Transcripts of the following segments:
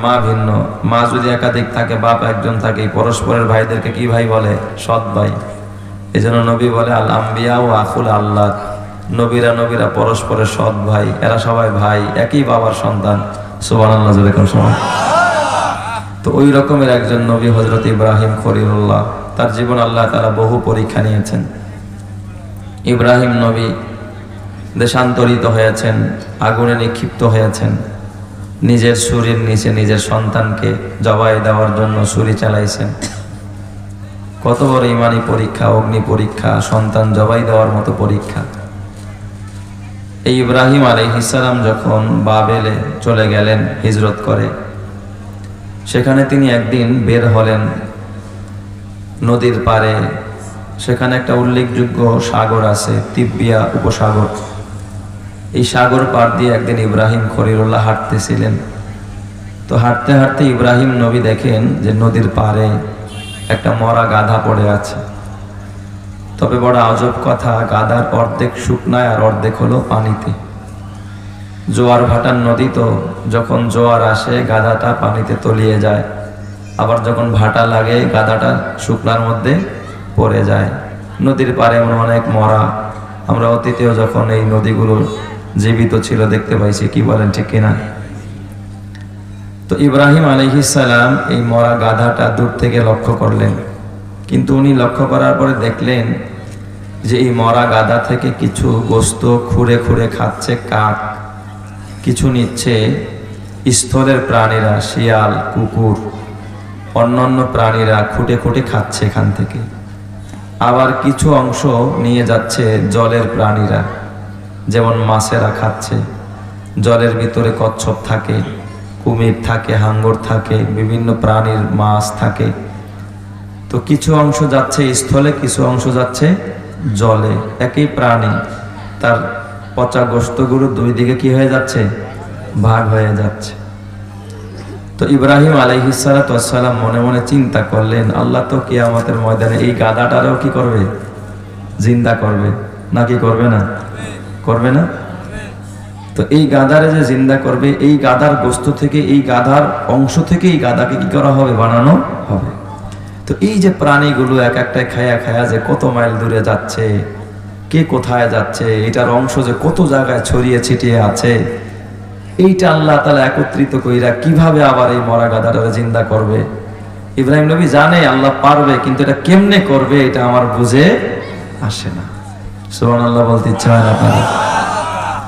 মা ভিন্ন, মা যদি একাধিক থাকে, বাপ একজন থাকে, পরস্পরের ভাইদেরকে কি ভাই বলে? সৎ ভাই। এই জন্য নবী বলে আল আম্বিয়া ও আখুল আল্লাহ, নবীরা পরস্পরের সৎ ভাই, এরা সবাই ভাই, একই বাবার সন্তান। সুবহানাল্লাহ, যেরকম সময়। তো ওই রকমের একজন নবী হযরত ইব্রাহিম খলিলুল্লাহ, তার জীবন আল্লাহ তাআলা বহু পরীক্ষা নিয়েছেন। ইব্রাহিম নবী দেশান্তরিত হয়েছেন, আগুনে নিক্ষিপ্ত হয়েছেন, নিজের ছুরির নিচে নিজের সন্তানকে জবাই দেওয়ার জন্য ছুরি চালাইছেন। কত বড় ইমানি পরীক্ষা, অগ্নি পরীক্ষা, সন্তান জবাই দেওয়ার মতো পরীক্ষা। এই ইব্রাহিম আলাইহিস সালাম যখন বাবেলে চলে গেলেন হিজরত করে, সেখানে তিনি একদিন বের হলেন নদীর পাড়ে। সেখানে একটা উল্লেখযোগ্য সাগর আছে, তিব্বিয়া উপসাগর। এই সাগর পার দিয়ে একদিন ইব্রাহিম খলিলুল্লাহ হাঁটতেছিলেন। তো হাঁটতে হাঁটতে ইব্রাহিম নবী দেখেন যে নদীর পাড়ে একটা মরা গাধা পড়ে আছে। তবে বড় আজব কথা, গাধার অর্ধেক শুকনায় আর অর্ধেক হলো পানিতে। জোয়ার ভাটার নদী, তো যখন জোয়ার আসে গাধাটা পানিতে তলিয়ে যায়, আবার যখন ভাটা লাগে গাধাটা শুকনার মধ্যে পড়ে যায়। নদীর পাড়ে এমন অনেক মরা, আমরা অতীতেও যখন এই নদীগুলো জীবিত ছিল দেখতে পাইছি, কি বলেন ঠিক কিনা? তো ইব্রাহিম আলাইহিস সালাম এই মরা গাধাটা দূর থেকে লক্ষ্য করলেন, কিন্তু উনি লক্ষ্য করার পরে দেখলেন যে এই মরা গাধা থেকে কিছু গোস্ত খুঁড়ে খুঁড়ে খাচ্ছে কাক, কিছু নিচ্ছে স্থলের প্রাণীরা, শিয়াল, কুকুর, অন্যান্য প্রাণীরা খুঁটে খুঁটে খাচ্ছে এখান থেকে। আবার কিছু অংশ নিয়ে যাচ্ছে জলের প্রাণীরা, যেমন মাছেরা খাচ্ছে। জলের ভিতরে কচ্ছপ থাকে, কুমির থাকে, হাঙ্গর থাকে, বিভিন্ন প্রাণীর মাছ থাকে। তো কিছু অংশ যাচ্ছে স্থলে, কিছু অংশ যাচ্ছে জলে। একই প্রাণী, তার পচা গোশতগুলো দুই দিকে কি হয়ে যাচ্ছে? ভাগ হয়ে যাচ্ছে। তো ইব্রাহিম আলাইহিস সালাম মনে মনে চিন্তা করলেন, আল্লাহ তো কিয়ামতের ময়দানে এই গাধাটারও কি করবে? জিন্দা করবে, নাকি করবে না? করবে না? তো এই গাধারে যে জিন্দা করবে, এই গাধার গোশত থেকে, এই গাধার অংশ থেকে এই গাধাকে কি করা হবে? বানানো হবে। তো এই যে প্রাণীগুলো এক একটাই খায়া খায়া যে কত মাইল দূরে যাচ্ছে, কে কোথায় যাচ্ছে, এটার অংশ যে কত জায়গায় ছড়িয়ে ছিটিয়ে আছে, এইটা আল্লাহ তাআলা একত্রিত কইরা কিভাবে আবার এই মরা গাধাটা জিন্দা করবে। ইব্রাহিম নবী জানে আল্লাহ পারবে, কিন্তু এটা কেমনে করবে এটা আমার বুঝে আসে না। সুবহানাল্লাহ বলতে ইচ্ছা হয় না আপনাদের?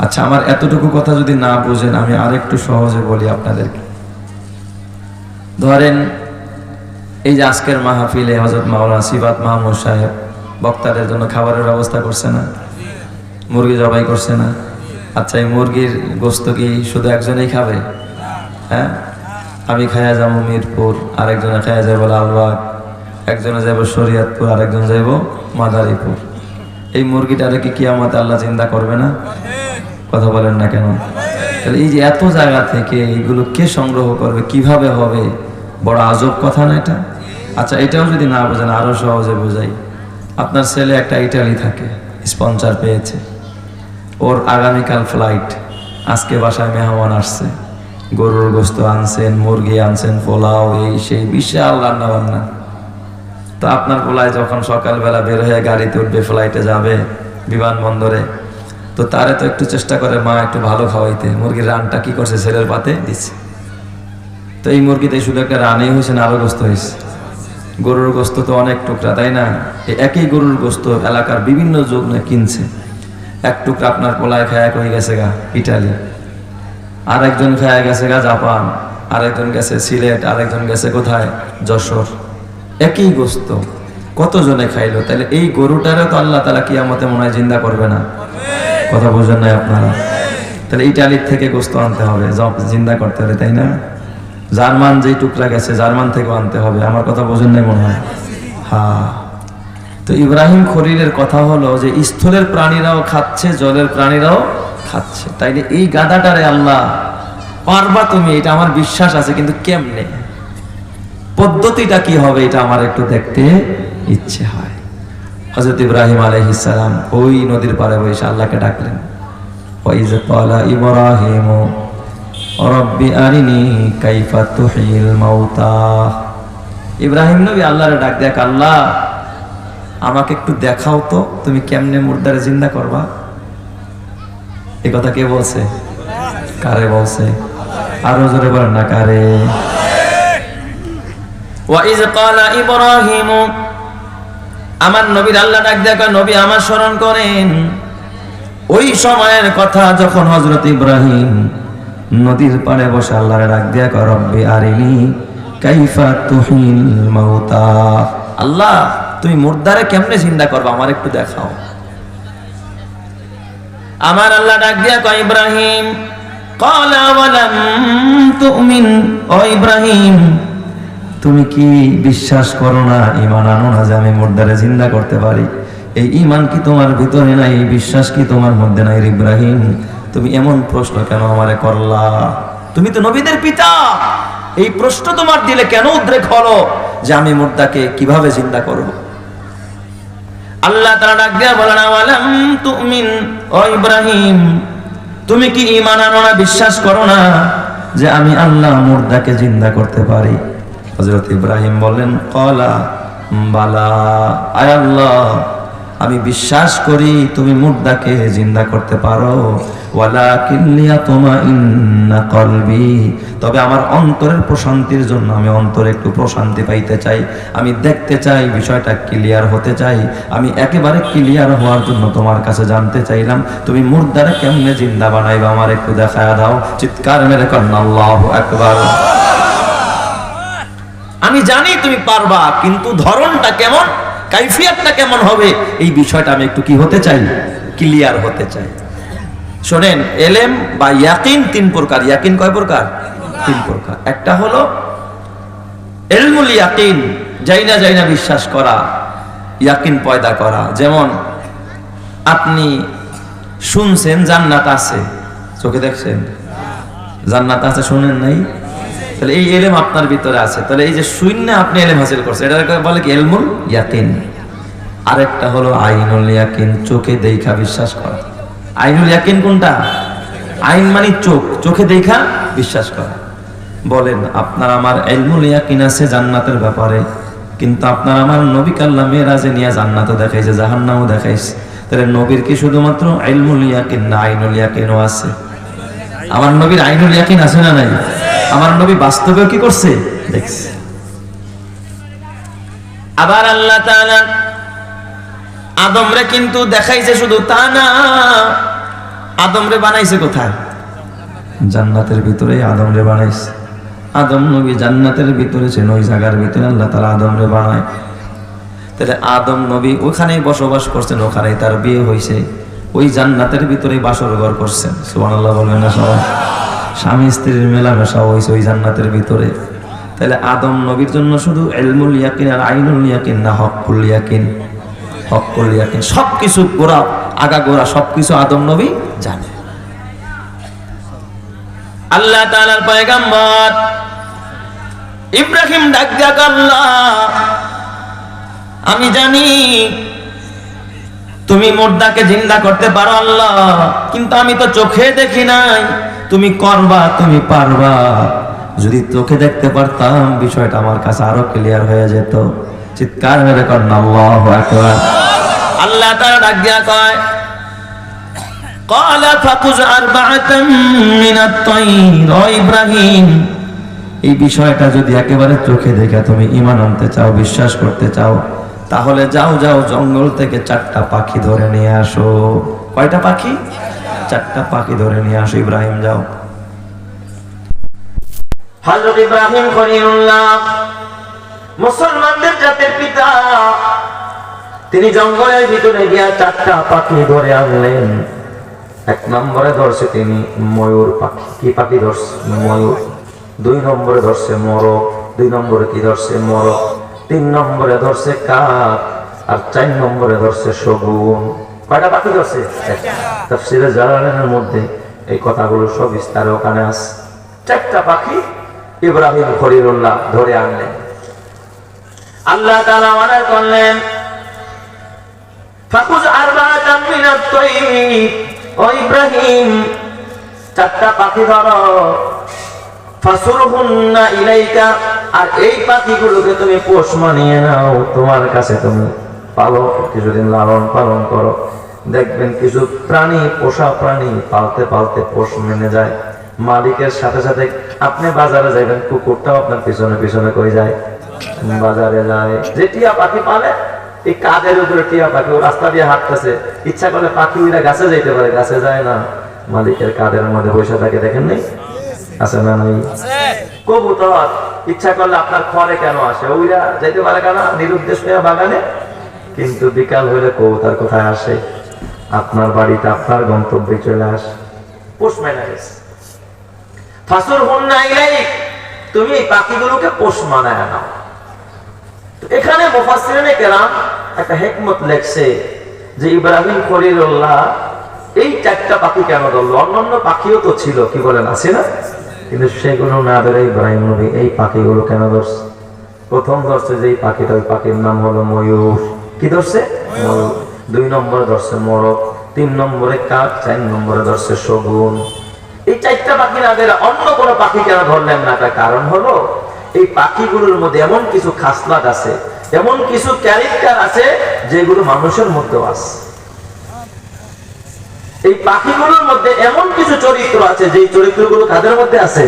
আচ্ছা, আমার এতটুকু কথা যদি না বুঝেন, আমি আরেকটু সহজে বলি আপনাদেরকে। ধরেন এই যে আজকের মাহফিলে হযরত মাওলানা সিফাত মাহমুদ সাহেব বক্তাদের জন্য খাবারের ব্যবস্থা করছে না? মুরগি জবাই করছে না? আচ্ছা, এই মুরগির গোশত কি শুধু একজনেই খাবে? হ্যাঁ, আমি খায়া যাবো মিরপুর, আরেকজনে খায়া যাবো লালবাগ, একজনে যাবো শরীয়তপুর, আরেকজন যাইবো মাদারীপুর। এই মুরগিটারে কি কিয়ামতে আল্লাহ জিন্দা করবে না? কথা বলেন না কেন? তাহলে এই যে এত জায়গা থেকে এইগুলো কে সংগ্রহ করবে, কিভাবে হবে? বড় আজব কথা না এটা? আচ্ছা, এটাও যদি না বোঝেন আরো সহজে বোঝাই। আপনার ছেলে একটা ইটালি থাকে, স্পন্সর পেয়েছে, ওর আগামীকাল ফ্লাইট, আজকে বাসায় মেহমান আসছে, গরুর গোশত আনছেন, মুরগি আনছেন, পোলাও, এই সেই বিশাল রান্না বান্না। তো আপনার পোলায় যখন সকালবেলা বের হয়ে গাড়িতে উঠবে, ফ্লাইটে যাবে বিমানবন্দরে, তো তারে তো একটু চেষ্টা করে মা একটু ভালো খাওয়াইতে, মুরগির রানটা কি করছে? ছেলের পাতে দিচ্ছে। তো এই মুরগিতে শুধু একটা রানেই হয়েছে না আরো গোস্ত হয়েছে? গরুর গোস্ত তো অনেক টুকরা, তাই না? এই একই গরুর গোস্ত এলাকার বিভিন্ন যোগ কিনছে। এক টুকরা আপনার পোলায় খায়া হয়ে গেছে গা ইটালি, আরেকজন খায়া গেছে গা জাপান, আরেকজন গেছে সিলেট, আরেকজন গেছে কোথায়? যশোর। একই গোস্ত কতজনে খাইলো? তাহলে এই গরুটারও তো আল্লাহ তাআলা কিয়ামতে মনে হয় জিন্দা করবে না? কথা বোঝেন না আপনারা? তাহলে ইটালির থেকে গোস্ত আনতে হবে, জিন্দা করতে হবে, তাই না? জার্মান যেই টুকরা গেছে, জার্মান থেকে আনতে হবে। আমার কথা বোঝেন নাই মনে হয়? হ্যাঁ। তো ইব্রাহিম খলিলের কথা হলো যে স্থলের প্রাণীরাও খাচ্ছে, জলের প্রাণীরাও খাচ্ছে। তাইলে এই গাধাটারে আল্লাহ পারবা তুমি, এটা আমার বিশ্বাস আছে, কিন্তু কেমনে, পদ্ধতিটা কি হবে, এটা আমার একটু দেখতে ইচ্ছে হয়। হযরত ইব্রাহিম আলাইহিস সালাম ওই নদীর পাড়ে বসে আল্লাহকে ডাকলেন। ওয়াইজ ক্বালা ইব্রাহিম রব্বি আরিনি কাইফা তুহিল মাউতা। ইব্রাহিম নবী আল্লাহরে ডাক দেখ, আল্লাহ আমাকে একটু দেখাও তো তুমি কেমনে মুর্দারে জিন্দা করবা। এই কথা কে বলছে? কারে বলছে? আরো জোরে বলেন না, কারে? ওয়াইজ ক্বালা ইব্রাহিম, আমার নবীর আল্লাহ ডাক দেখ, নবী আমার স্মরণ করেন ওই সময়ের কথা যখন হযরত ইব্রাহিম নদীর পাড়ে বসে আল্লাহর ডাক দেয়া কয়, রব্বি আরিনি কাইফা তুহিল মাউতা। আল্লাহ তুমি মুর্দারে কেমনে জিন্দা করবা আমার একটু দেখাও। আমার আল্লাহ ডাক দিয়া কয়, ইব্রাহিম ক্বালা ওয়ালাম তুমিন, ও ইব্রাহিম তুমি কি বিশ্বাস করো না, ঈমান আনো না যে আমি মুর্দারে জিন্দা করতে পারি? এই ঈমান কি তোমার ভিতরে নাই? এই বিশ্বাস কি তোমার মধ্যে নাই? ইব্রাহিম তুমি এমন প্রশ্ন কেন আমারে করলা? তুমি তো নবীদের পিতা, এই প্রশ্ন তোমার দিলে কেন উদ্রেক হলো যে আমি মুর্দাকে কিভাবে জিন্দা করব? আল্লাহ তাআলা ডাক দিয়া বলেন, আওয়ালাম তুমিন, ও ইব্রাহিম তুমি কি ঈমান আনো না, বিশ্বাস করো না যে আমি আল্লাহ মুর্দাকে জিন্দা করতে পারি? হযরত ইব্রাহিম বললেন, ক্বালা বালা, আয় আল্লাহ আমি বিশ্বাস করি তুমি মুর্দাকে জিন্দা করতে পারো, ওয়ালাকিন লিয়াতমাইন্না কলবি, তবে আমার অন্তরের প্রশান্তির জন্য আমি অন্তরে একটু প্রশান্তি পাইতে চাই, আমি দেখতে চাই, বিষয়টা ক্লিয়ার হতে চাই। আমি একেবারে ক্লিয়ার হওয়ার জন্য তোমার কাছে জানতে চাইলাম তুমি মুর্দারে কেমনে জিন্দা বানাইবা আমার একটু দেখায়া দাও। চিৎকার মেরে করেন আল্লাহু আকবার। আমি জানি তুমি পারবা, কিন্তু ধরনটা কেমন, কাইফিয়াতটা কেমন হবে, এই বিষয়টা আমি একটু কি হতে চাই, ক্লিয়ার হতে চাই। শোনেন, এলেম বা ইয়াকিন তিন প্রকার। ইয়াকিন কয় প্রকার? তিন প্রকার। একটা হলো ইলমুল ইয়াকিন, যাই না বিশ্বাস করা, ইয়াকিন পয়দা করা। যেমন আপনি শুনছেন জান্নাত আছে, চোখে দেখছেন জান্নাত আছে, শুনেন নাই, তাহলে এই ইলম আপনার ভিতরে আছে, তাহলে এই যে শূন্য আপনি ইলম হাসিল করছেন, এটা বলে কি? ইলমুল ইয়াকিন। আরেকটা হলো আইনুল ইয়াকিন, চোখে দেখা বিশ্বাস করা। আইনুল ইয়াকিন কোনটা? আইন মানে চোখ, চোখে দেখা বিশ্বাস করা। বলেন আপনার আমার ইলমুল ইয়াকিন আছে জান্নাতের ব্যাপারে, কিন্তু আপনার আমার নবী আল্লাহ মেরাজে নিয়ে জান্নাতও দেখাইছে, জাহান্নামও দেখাইছে, তাহলে নবীর কি শুধুমাত্র ইলমুল ইয়াকিন না, আইনুল ইয়াকিনও আছে? আমার নবীর আইনুল ইয়াকিন আছে না নাই? আমার নবী বাস্তবেও কি করছে? দেখছে। আবার আল্লাহ তাআলা আদমরে কিন্তু দেখাইছে, শুধু তা না, আদমরে বানাইছে কোথায়? জান্নাতের ভিতরে আদমরে বানাইছে। আদম নবী জান্নাতের ভিতরে ছিলেন, ওই জায়গার ভিতরে আল্লাহ তাআলা আদমরে বানায়। তাহলে আদম নবী ওখানেই বসবাস করছেন, ওখানেই তার বিয়ে হয়েছে, ওই জান্নাতের ভিতরে বাসর ঘর করছেন। সুবহানাল্লাহ বলবেন না সবাই? স্বামী স্ত্রীর মেলামেশা হয়েছে ওই জান্নাতের ভিতরে। তাহলে আদম নবীর জন্য শুধু ইলমুল ইয়াকিন আর আইনুল ইয়াকিন না, হকুল ইয়াকিন, হকুল ইয়াকিন, সবকিছু গোড়া আগাগোড়া সবকিছু আদম নবী জানে। আল্লাহ তাআলার পয়গম্বর ইব্রাহিম ডাক দিয়া, আল্লাহ আমি জানি তুমি মুর্দাকে জিন্দা করতে পারো আল্লাহ, কিন্তু আমি তো চোখে দেখি নাই, তুমি করবা, তুমি পারবা। যদি চোখে দেখতে পারতাম বিষয়টা আমার কাছে আরো ক্লিয়ার হয়ে যেত। চিৎকার মেরে করেন আল্লাহু আকবার। আল্লাহ তাআলা ডাক দিয়া কয়, ক্বালা ফাকুজ আরবাআতাম মিনাত তাইর, ও ইব্রাহিম এই বিষয়টা যদি একেবারে চোখে দেখে তুমি ঈমান আনতে চাও, বিশ্বাস করতে চাও, তাহলে যাও জঙ্গল থেকে 4টা পাখি ধরে নিয়ে আসো। কয়টা পাখি? 4টা পাখি ধরে নিয়ে আসো। ইব্রাহিম যাও। হযরত ইব্রাহিম খলিলুল্লাহ মুসলমানদের জাতির পিতা, তিনি জঙ্গলের ভিতরে গিয়া 4টা পাখি ধরে আনলেন। 1 নম্বরে ধরছে তিনি ময়ূর পাখি। কি পাখি ধরছে? ময়ূর। 2 নম্বরে ধরছে মোরগ। 2 নম্বরে কি ধরছে? মোরগ। 3 নম্বরে ধরছে কাক, আর 4 নম্বরে ধরছে শগুন। কয়টা পাখি ধরছে? তাফসীরে জালালাইনের মধ্যে এই কথাগুলো সব বিস্তারে ওখানে আছে। 4টা পাখি ইব্রাহিম খলিলুল্লাহ ধরে আনলেন। আল্লাহ তাআলা অর্ডার করলেন, ফাকুজ আরবাআতাম মিনাত তাইর, ও ইব্রাহিম 4টা পাখি ধরো, ফাসুরহুন্না ইলাইকা, আর এই পাখিগুলোকে তুমি পোষ মানিয়ে নাও, তোমার কাছে তুমি পালো, কিছুদিন লালন পালন করো। দেখবেন কিছু প্রাণী, পোষা প্রাণী পালতে পালতে পোষ মেনে যায় মালিকের সাথে সাথে। আপনি বাজারে যাইবেন, কুকুরটাও আপনার পিছনে পিছনে কই যায়, বাজারে যায়। যে টিয়া পাখি পালে, এই কাদের উপরে টিয়া পাখি, ও রাস্তা দিয়ে হাঁটতেছে, ইচ্ছা করলে পাখি উইরা গাছে যাইতে পারে, গাছে যায় না, মালিকের কাদের মধ্যে বসে থাকে। দেখেন নেই, আছে না নাই? কবুতর ইচ্ছা করলে আপনার ঘরে কেন আসে, ওইরা যাইতে পারে কেন নিরুদ্দেশ বাগানে, কিন্তু বিকাল হইলে কবুতর কোথায় আসে? আপনার বাড়িতে, আপনার গন্তব্যে চলে আসে। পোষ মানা গেছে। ফাসুরহুন্না ইলাইক, তুমি এই পাখিগুলোকে পোষ মানায় নাও। এখানে মুফাসসিরিনে কেরাম একটা হিকমত লেখছে যে ইব্রাহিম খলিলুল্লাহ এই চারটা পাখি কেন ধরলো? অন্যান্য পাখিও তো ছিল, কি বলেন, আছে না? কিন্তু সেগুলো না ধরে ইব্রাহিম নবী এই পাখিগুলো কেন ধরছে? প্রথম ধরছে যে পাখিটা, ওই পাখির নাম হলো ময়ূর। কি ধরছে? ময়ূর। 2 নম্বরে ধরছে মোরগ, 3 নম্বরে কাক, 4 নম্বরে ধরছে শগুন। এই চারটা পাখি না ধরে অন্য কোনো পাখি কেন ধরলেন না? তার কারণ হলো এই পাখিগুলোর মধ্যে এমন কিছু খাসলাত আছে, এমন কিছু ক্যারেক্টার আছে যেগুলো মানুষের মধ্যেও আছে। এই পাখিগুলোর মধ্যে এমন কিছু চরিত্র আছে, যে চরিত্রগুলো কাদের মধ্যে আছে?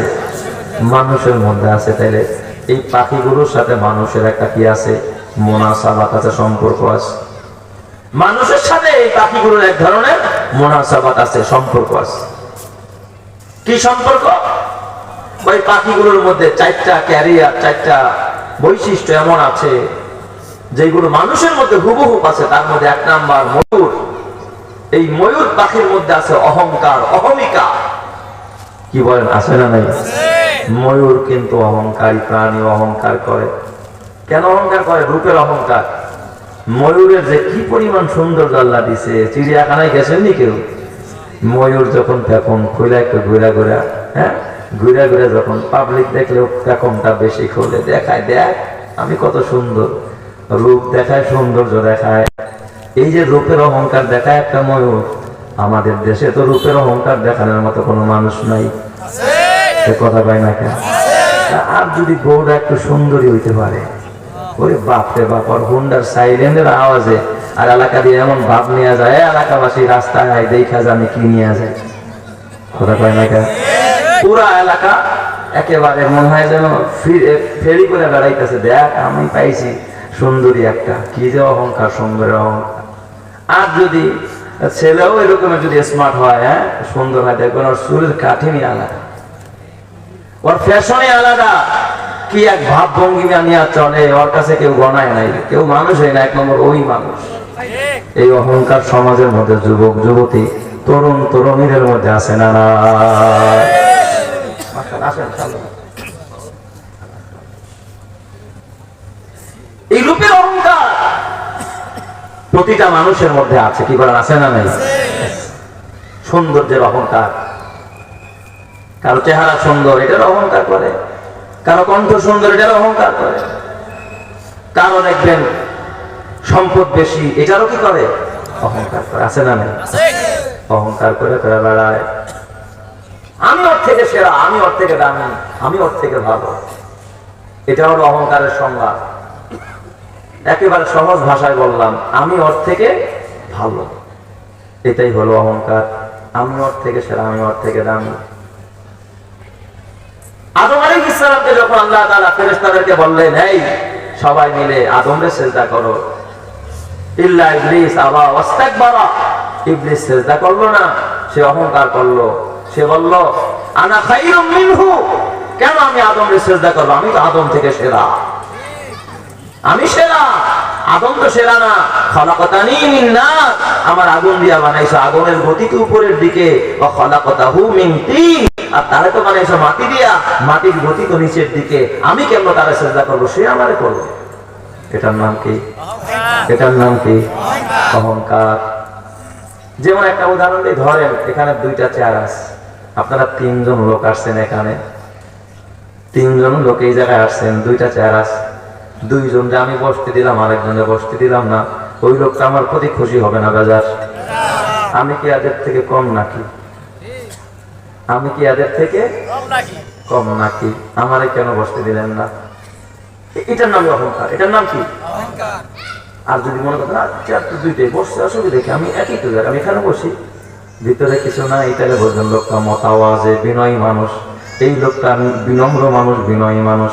মানুষের মধ্যে আছে। তাইলে এই পাখিগুলোর সাথে মানুষের একটা কি আছে? মুনাসাবাত আছে, সম্পর্ক আছে। মানুষের সাথে এই পাখিগুলোর এক ধরনের মুনাসাবাত আছে, সম্পর্ক আছে। কি সম্পর্ক? ওই পাখিগুলোর মধ্যে 4টা ক্যারিয়ার, 4টা বৈশিষ্ট্য এমন আছে যেগুলো মানুষের মধ্যে হুবহুব আছে। তার মধ্যে 1 নাম্বার ময়ূর। এই ময়ূর পাখির মধ্যে আছে অহংকার, অহমিকা। কি বলেন, আছে না নাই? ময়ূর কিন্তু অহংকারী প্রাণী, অহংকার করে। কেন অহংকার করে? রূপের অহংকার। ময়ূরের যে কি পরিমাণ সুন্দর আল্লাহ দিছে, চিড়িয়াখানায় গেছেননি কেউ? ময়ূর যখন পেখম খুলে একটু ঘুরা ঘুরা, হ্যাঁ, ঘুরা ঘুরা যখন পাবলিক দেখলেও পেখমটা বেশি খুলে দেখায়, দেখ আমি কত সুন্দর, রূপ দেখায়, সৌন্দর্য দেখায়। এই যে রূপের অহংকার দেখায় একটা ময়ূর, আমাদের দেশে তো রূপের অহংকার দেখানোর মতো কোনো মানুষ নাই। কথা পায় না কেন? আর যদি বউটা একটু সুন্দরী হইতে পারে, ওরে বাপরে বাপ, আর হুন্ডার সাইলেন্টের আওয়াজে আর এলাকা দিয়ে এমন ভাব নেওয়া যায়, এলাকাবাসী রাস্তায় দেখা জানে কি নিয়ে যায়। কথা পায় না কেন? পুরা এলাকা একেবারে মনে হয় যেন ফেরি করে বেড়াইতেছে, দেখ আমি পাইছি সুন্দরী একটা। কি যে অহংকার, সুন্দরের অহংকার। আর যদি ছেলেও এরকম যদি স্মার্ট হয়, হ্যাঁ, সুন্দর হয়, দেখবেন ওর চুলের কাঠিনি আলাদা, ওর ফ্যাশনে আলাদা, কি এক ভাব ভঙ্গিমা নিয়ে চলে, ওর কাছে কেউ গণায় নাই, কেউ মানুষই না, 1 নম্বর ওই মানুষ। এই অহংকার সমাজের মধ্যে যুবক যুবতী, তরুণ তরুণীদের মধ্যে আছে না? না, এই রূপের অহংকার প্রতিটা মানুষের মধ্যে আছে। কি বলেন, আছে না নাই? সৌন্দর্যের অহংকার, কারো চেহারা সুন্দর এটার অহংকার করে, কারো কণ্ঠ সুন্দর এটার অহংকার করে, কারো দেখবেন সম্পদ বেশি এটারও কি করে? অহংকার করে। আছে না নাই? অহংকার করে করে বেড়ায়, আমি ওর থেকে সেরা, আমি ওর থেকে দামি, আমি ওর থেকে ভালো। এটা হলো অহংকারের সংজ্ঞা। একেবারে সহজ ভাষায় বললাম, আমি ওর থেকে ভালো, এটাই হলো অহংকার। আমি ওর থেকে সেরা, আমি ওর থেকে দামি। আদম আলাইহিস সালামকে যখন আল্লাহ তাআলা ফেরেশতাদেরকে বললেন, এই সবাই মিলে আদমকে সিজদা করো, ইল্লা ইবলিস আবা ওয়াস্তাকবারা, ইবলিস সিজদা করলো না, সে অহংকার করলো। সে বলল, আনা খায়রুম মিনহু, কেন আমি আদমকে সিজদা করব? আমি তো আদম থেকে সেরা, আমি সেরা, আদম তো সেরা না। খলাকতানি মিন নার, আমার আগুন দিয়া বানাইছো, আগুনের গতি তো উপরের দিকে, ওয়া খলাকতাহু মিন তিন, আর তারে তো বানাইছো মাটি দিয়া, মাটির গতি তো নিচের দিকে, আমি কেমন তারে সিজদা করব? সে আমারে করবে। এটার নাম কি? এটার নাম কি? অহংকার। যেমন একটা উদাহরণ দিয়ে ধরেন, এখানে 2টা চেয়ার আছে, আপনারা 3 জন লোক আসছেন, এখানে 3 জন লোক এই জায়গায় আসছেন, 2টা চেয়ার আছে, 2 জনকে আমি বসতে দিলাম, আরেকজনে বসতে দিলাম না, ওই লোকটা আমার প্রতি খুশি হবে না? বাজার, আমি কি এদের থেকে কম নাকি? আমি কি এদের থেকে কম নাকি, আমারে কেন বসতে দিলেন না, এটার নাম অহংকার। এটার নাম কি? আর যদি মনে করেন আচ্ছা তো দুইটাই বসছে, অসুবিধা দেখি আমি একই তো আমি এখানে বসি, ভিতরে কিছু না, এইটালে বলছেন লোকটা মতাওয়াজে বিনয়ী মানুষ, এই লোকটা বিনম্র মানুষ, বিনয়ী মানুষ,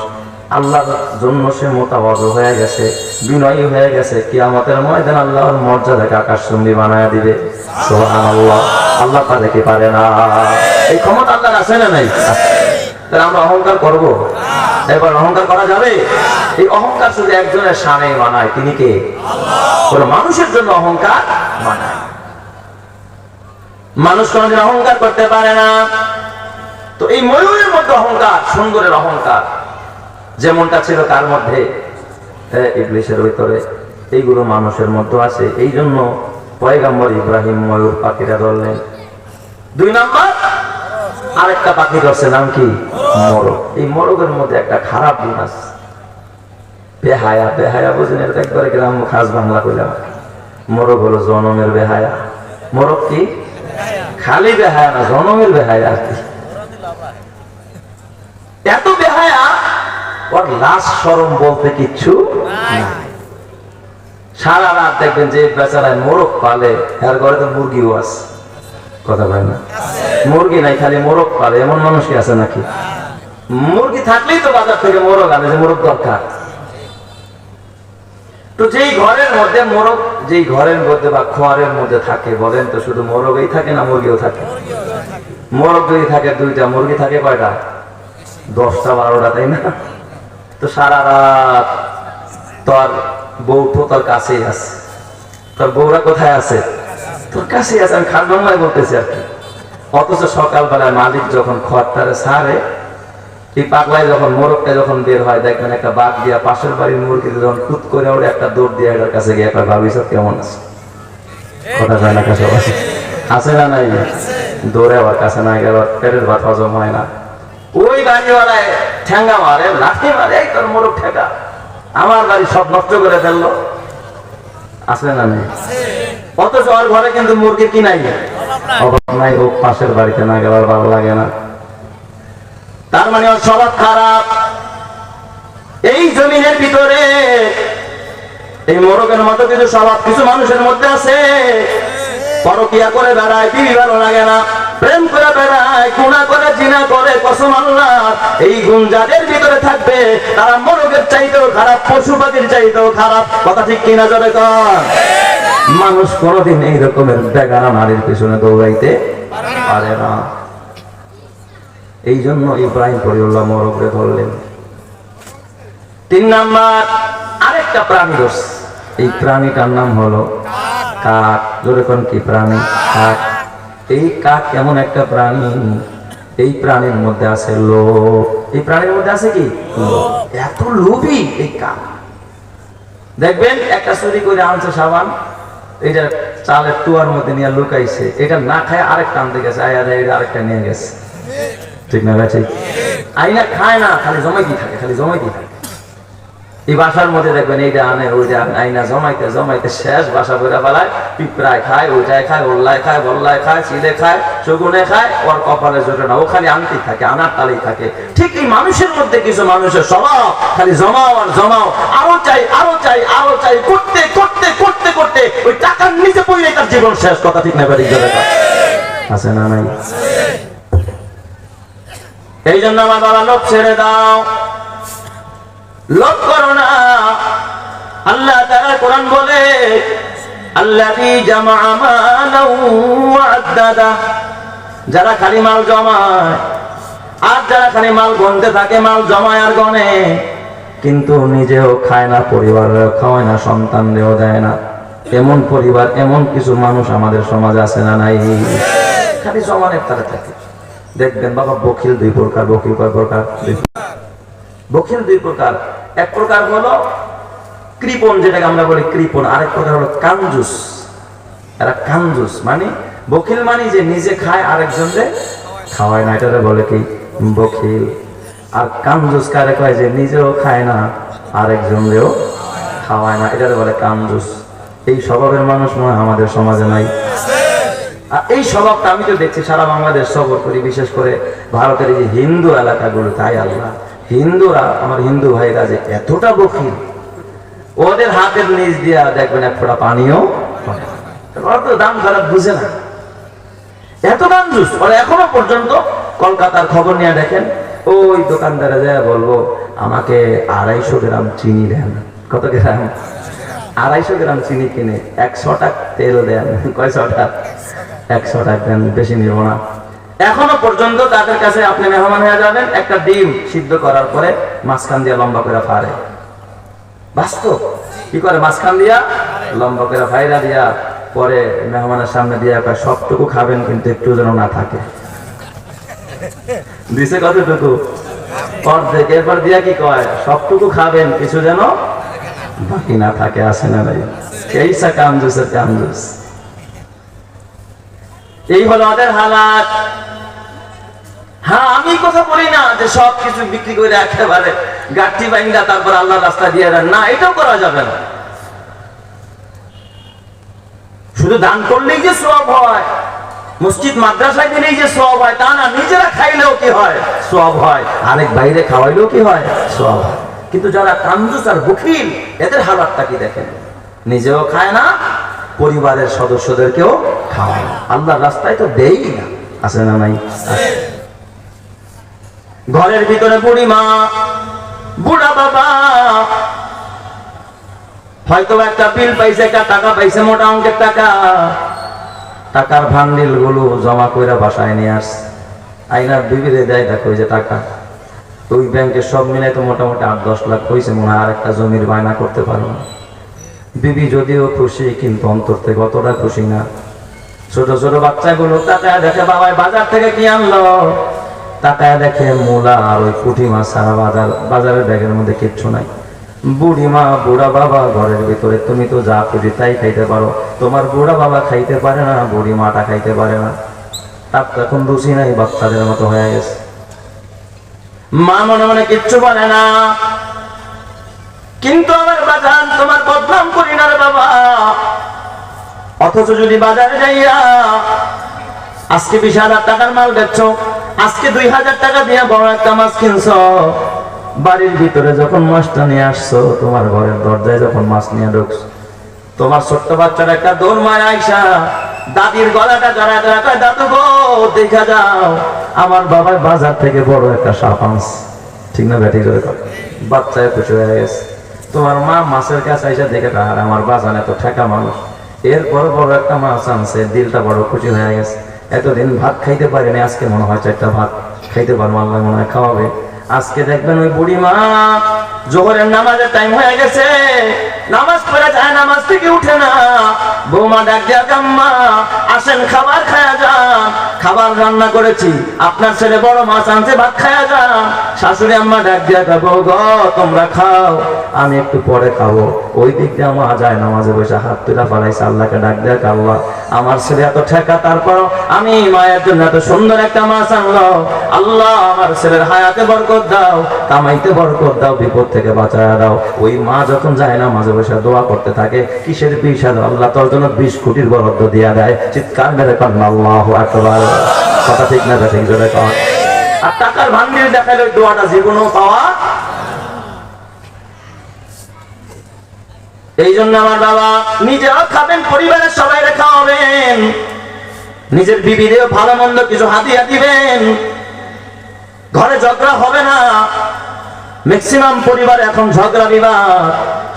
আল্লাহর জন্য সে মোতাবাজ হয়ে গেছে, বিনয়ী হয়ে গেছে, কিয়ামতের ময়দান আল্লাহর মর্যাদাকে আকাশচুম্বী বানায় দিবে। সুবহানাল্লাহ। আল্লাহ তাদেরকে পারে না, এই ক্ষমতা আল্লাহর আছে না নাই? তাহলে আমরা অহংকার করব? এবার অহংকার করা যাবে? এই অহংকার শুধু একজনের শানে মানায়, তিনি কে? আল্লাহ। মানুষের জন্য অহংকার মানায়, মানুষ কোনদিন অহংকার করতে পারে না। তো এই ময়ূরের মধ্যে অহংকার, সুন্দরের অহংকার যেমনটা ছিল কার মধ্যে? ইবলিসের ভিতরে। এইগুলো মানুষের মধ্যে আছে, এই জন্য পয়গম্বর ইব্রাহিম ময়ূর পাখিটা ধরলেন। 2 নাম্বার আরেকটা পাখি ধরছে, নাম কি? মোরগ। এই মোরগের মধ্যে একটা খারাপ গুণ আছে, বেহায়া। বেহায়া বুঝেন? এটা একবারে গ্রাম খাস বাংলা কইলাম। মোরগ হলো জনমের বেহায়া। মোরগ কি? খালি বেহায়া না, জনমের বেহায়া আর কি। এত বেহায়া, ওর লাশ শরম বলতে কিচ্ছু নাই। সারা রাত দেখবেন যে বেচারায় মোরগ পালে, এর ঘরে তো মুরগিও আছে, কথা বলে না? মুরগি নাই, খালি মোরগ পালে, এমন মানুষ কি আছে নাকি? মুরগি থাকলেই তো বাজার থেকে মোরগ আনে, যে মোরগ দরকার। তো যেই ঘরের মধ্যে মোরগ, যেই ঘরের মধ্যে বা খোয়ারের মধ্যে থাকে, বলেন তো শুধু মোরগই থাকে না মুরগিও থাকে? মোরগ যদি থাকে 2টা, মুরগি থাকে কয়টা? 10টা 12টা, তাই না? তো সারা রাত তোর বউ তো তোর কাছেই আছে, তোর বউরা কোথায় আছে? তোর কাছেই আছে। আমি খান বাংলায় বলতেছি আর কি। অথচ সকালবেলায় মালিক যখন খড়টারে ছাড়ে, এই পাগলায় যখন মোরগটা যখন বের হয়, দেখবেন একটা বাঘ দিয়া পাশের বাড়ির মুরগিতে যখন কুত করে ওঠে, একটা দৌড় দিয়ে এটার কাছে গিয়ে একটা ভাবি সব কেমন আছে, কথা যায় না? কাছে আছে না নাই? দৌড়ে আবার কাছে না গেলে পেটের ভাত হজম হয় না। ওই বাড়িওয়ালায় ঠেঙ্গা মারে, লাঠি মারে, তোর মোরগ ঠেকা, আমার বাড়ি সব নষ্ট করে ফেললো, আছে না নাই? অথচ ওর ঘরে কিন্তু মুরগি কি নাই, অভাব নাই। ও পাশের বাড়িতে না গেলে ভালো লাগে না। তার মানে ওর স্বভাব খারাপ। এই জমিনের ভিতরে এই মোরগের মতো কিছু স্বভাব কিছু মানুষের মধ্যে আছে। পরকিয়া করে বেড়ায়, বিবি ভালো লাগে না, প্রেম করে বেড়ায়, গুনাহ করে, জিনা করে, কসম আল্লাহ। এই গুণ যাদের ভিতরে থাকবে, তারা মোরগের চাইতেও খারাপ, পশু পাখির চাইতেও খারাপ, কথা ঠিক কিনা জোরে কর? মানুষ কোনদিন এই রকমের বেগানা নারীর পিছনে দৌড়াইতে পারে না। এই জন্য ইব্রাহিম খলিলুল্লাহ মোরগকে ধরলেন। 3 নাম্বার আরেকটা প্রাণী ধরছে। এই প্রাণীটার নাম হলো কাক। জোরে কোন কি প্রাণী? কাক। এই কাক কেমন একটা প্রাণী? এই প্রাণীর মধ্যে আছে লোভ। এই প্রাণীর মধ্যে আছে কি? লোভ। এত লোভী এই কাক। দেখবেন একটা চুরি করে আনছে সাবান, এটা চালের টুয়ার মধ্যে নিয়ে লুকাইছে, এটা না খায় আরেকটা আনতে গেছে, আরেকটা নিয়ে গেছে, ঠিক না? ঠিক। আইনা খায় না, খালি জমাইতে থাকে, খালি জমাইতে থাকে। এই বাসার মধ্যে দেখবেন এইটা আনে, ওইটা আইনা জমাইতে জমাইতে শেষ বাসা বেড়া বেলায় পিঁপড়ায় খায়, ওইটায় খায়, ওল্লায় খায়, বল্লায় খায়, চিলে খায়, চগুনে খায়, ওর কপালে জোটে না, ও খালি আনতেই থাকে, আনার তালেই থাকে। ঠিক এই মানুষের মধ্যে কিছু মানুষের স্বভাব খালি জমাও আর জমাও, আরো চাই, আরো চাই, আরো চাই, করতে করতে করতে করতে ওই টাকার নিচে পড়ে তার জীবন শেষ, কথা ঠিক না? বাড়ি জোরে আছে না নাই? এই জন্য আমার বাবা লোভ ছেড়ে দাও, লোভ করো না। আল্লাহ তাআলা কোরআন বলে, আল্লাযী জামা মালাও ওয়া আদ্দাদা, যারা খালি মাল জমায় আর যারা খালি মাল গণতে থাকে, মাল জমায় আর গণে, কিন্তু নিজেও খায় না, পরিবারেও খাওয়ায় না, সন্তানদেরও দেয় না। এমন পরিবার, এমন কিছু মানুষ আমাদের সমাজে আছে না নাই? খালি জমানের তারা থাকে। দেখবেন বাবা, বখিল 2 প্রকার। বখিল কয় প্রকার? বখিল 2 প্রকার। এক প্রকার হলো কৃপণ, যেটাকে আমরা বলি কৃপণ। আরেক প্রকার হলো কাঞ্জুস। এরা কাঞ্জুস মানে, বখিল মানে যে নিজে খায় আরেকজনকে খাওয়ায় না, এটারে বলে কি? বখিল। আর কাঞ্জুস কারে কয়? যে নিজেও খায় না আরেকজনকেও খাওয়ায় না, এটারে বলে কাঞ্জুস। এই স্বভাবের মানুষ মনে আমাদের সমাজে নাই। আর এই স্বভাবটা আমি তো দেখছি সারা বাংলাদেশ সফর করি, বিশেষ করে ভারতের এই যে হিন্দু এলাকাগুলো, তাই আল্লাহ হিন্দুরা, আমার হিন্দু ভাইরা যে এতটা বখিল, ওদের হাতের নিচ দিয়া দেখবেন এক ফোঁটা পানিও, ওরা তো দাম খারাপ বুঝে না, এত দাম জুস। ওরা এখনো পর্যন্ত কলকাতার খবর নিয়ে দেখেন, ওই দোকানদারে যায় বলবো আমাকে 250 গ্রাম চিনি দেন। কত গ্রাম? 250 গ্রাম চিনি কিনে 100 টাকা তেল দেন। কয়শো টাকা? 100 টাকা দেন, বেশি নিব না। এখনো পর্যন্ত তাদের কাছে আপনি মেহমান হয়ে যাবেন, একটা ডিম সিদ্ধ করার পরে মাঝখান দিয়ে লম্বা করে ফাড়ে। বাস্তব কি করে? মাঝখান দিয়া লম্বা করে ফাইরা দিয়া পরে মেহমানের সামনে দিয়া কয় সবটুকু খাবেন কিন্তু একটু যেন না থাকে। দিছে কতটুকু? অর্ধেক। এরপর দিয়া কি কয়? সবটুকু খাবেন কিছু যেন বাকি না থাকে। আসে না ভাই? কেইসা কামজুসের কামজুস। এই হলো ওদের হালাত। হ্যাঁ, আমি কথা বলি না যে সবকিছু বিক্রি করে একেবারে গাঠি বাইঙ্গা তারপর আল্লাহর রাস্তা দিয়ে দেন, না, এটাও করা যাবে না। শুধু দান করলেই যে সওয়াব হয়, মসজিদ মাদ্রাসায় দিলেই যে সওয়াব হয় তা না। নিজেরা খাইলেও কি হয়? সওয়াব হয়। আরেক বাইরে খাওয়াইলেও কি হয়? সওয়াব হয়। কিন্তু যারা কাঞ্জুস আর বখিল, এদের হালাতটা কি দেখেন? নিজেও খায় না, পরিবারের সদস্যদেরকেও খাওয়ায় না, আল্লাহর রাস্তায় তো দেই না। আছে না নাই? ঘরের ভিতরে বুড়ি মা, বুড়া বাবা, হয়তো একটা বিল পাইছে, একটা টাকা পাইছে, মোটা অঙ্কের টাকা, টাকার ভান্ডিল গুলো জমা করে বাসায় নিয়ে আস, আইনার বিবিরে দেয়, দেখো ওই যে টাকা, ওই ব্যাংকে সব মিলাই তো মোটামুটি 8-10 লাখ হয়েছে মনে হয়, আর একটা জমির বায়না করতে পারো না। বিবি যদিও খুশি, কিন্তু অন্তর থেকে অতটা খুশি না। ছোট ছোট বাচ্চাগুলো তাকায় দেখে বাবাই বাজার থেকে কি আনলো, তাকায় দেখে মূলা আর ওই পুঁটি মাছ সারা বাজারের ব্যাগের মধ্যে কিচ্ছু নাই। বুড়ি মা, বুড়া বাবা ঘরের ভিতরে, তুমি তো যা খুশি তাই খাইতে পারো, তোমার বুড়া বাবা খাইতে পারে না, বুড়ি মাটা খাইতে পারে না, তার তো এখন রুচি নাই, বাচ্চাদের মতো হয়ে গেছে। মা মনে মনে কিচ্ছু বলে না, কিন্তু আমার বাজান তোমার বদনাম করি না রে বাবা। অথচ যদি বাজারে যাইয়া আজকে 20,000 টাকার মাল বেচছো, আজকে 2,000 টাকা দিয়ে বড় একটা মাছ কিনছো, বাড়ির ভিতরে যখন মাছটা নিয়ে আসছো, তোমার ঘরের দরজায় যখন মাছ নিয়ে ঢুকছো, তোমার ছোট্ট বাচ্চার একটা দৌড় মায় আইসা দাদির গলাটা জড়ায় জড়ায় কয়, দাদু গো দেখা যাও আমার বাবা বাজার থেকে বড় একটা সাপ আনছে। ঠিক না ব্যাটি করে? বাচ্চায় খুশি হয়ে গেছে। তোমার মা মাছের কাছে আইসা দেখে, আর আমার বাজান এত ঠেকা মানুষ, এরপর বড় একটা মাছ আনছে, দিলটা বড় খুশি হয়ে গেছে। এতদিন ভাত খাইতে পারিনি, আজকে মনে হয় 4টা ভাত খাইতে পারবো, আল্লাহ মনে হয় খাওয়াবে। আজকে দেখবেন ওই বুড়ি মা জোহরের নামাজের টাইম হয়ে গেছে, নামাজ পড়ে যায়, নামাজ থেকে উঠে না, বৌমা ডাক দিয়া, আম্মা আসেন খাবার খায়া যান, খাবার রান্না করেছি, আপনার ছেলে বড় মাছ আনছে, ভাত খায়া যান। শাশুড়ি আম্মা ডাক দিয়া, বউ গো তোমরা খাও, আমি একটু পরে খাবো। ওই দিক দিয়ে মা যায় নামাজে বসে হাত তুলা ফেলাইছে, আল্লাহকে ডাক দিয়া, আল্লাহ আমার ছেলে এত ঠেকা, তারপর আমি মায়ের জন্য এত সুন্দর একটা মাছ আনলো, আল্লাহ আমার ছেলের হায়াতে বরকত দাও, কামাইতে বরকত দাও, বিপদ থেকে বাঁচায়া দাও। ওই মা যখন যায় না মাঝে বসে দোয়া করতে থাকে, কিসের 20,000? আল্লাহ তোর জন্য 20 কোটির বরাদ্দ দিয়া দেয়। চিৎকার মেরে কন আল্লাহু আকবার। কথা ঠিক না? ঠিক জোরে কন। আর টাকার ভান্ডিল দেখালে ওই দোয়াটা জীবনও পাওয়া। এই জন্য আমার বাবা নিজেও খাবেন, পরিবারের সবাই খাওয়াবেন, নিজের বিবিদেরও ভালো মন্দ কিছু হাদিয়া দিবেন, ঘরে ঝগড়া হবে না। ম্যাক্সিমাম পরিবারে এখন ঝগড়া বিবাদ,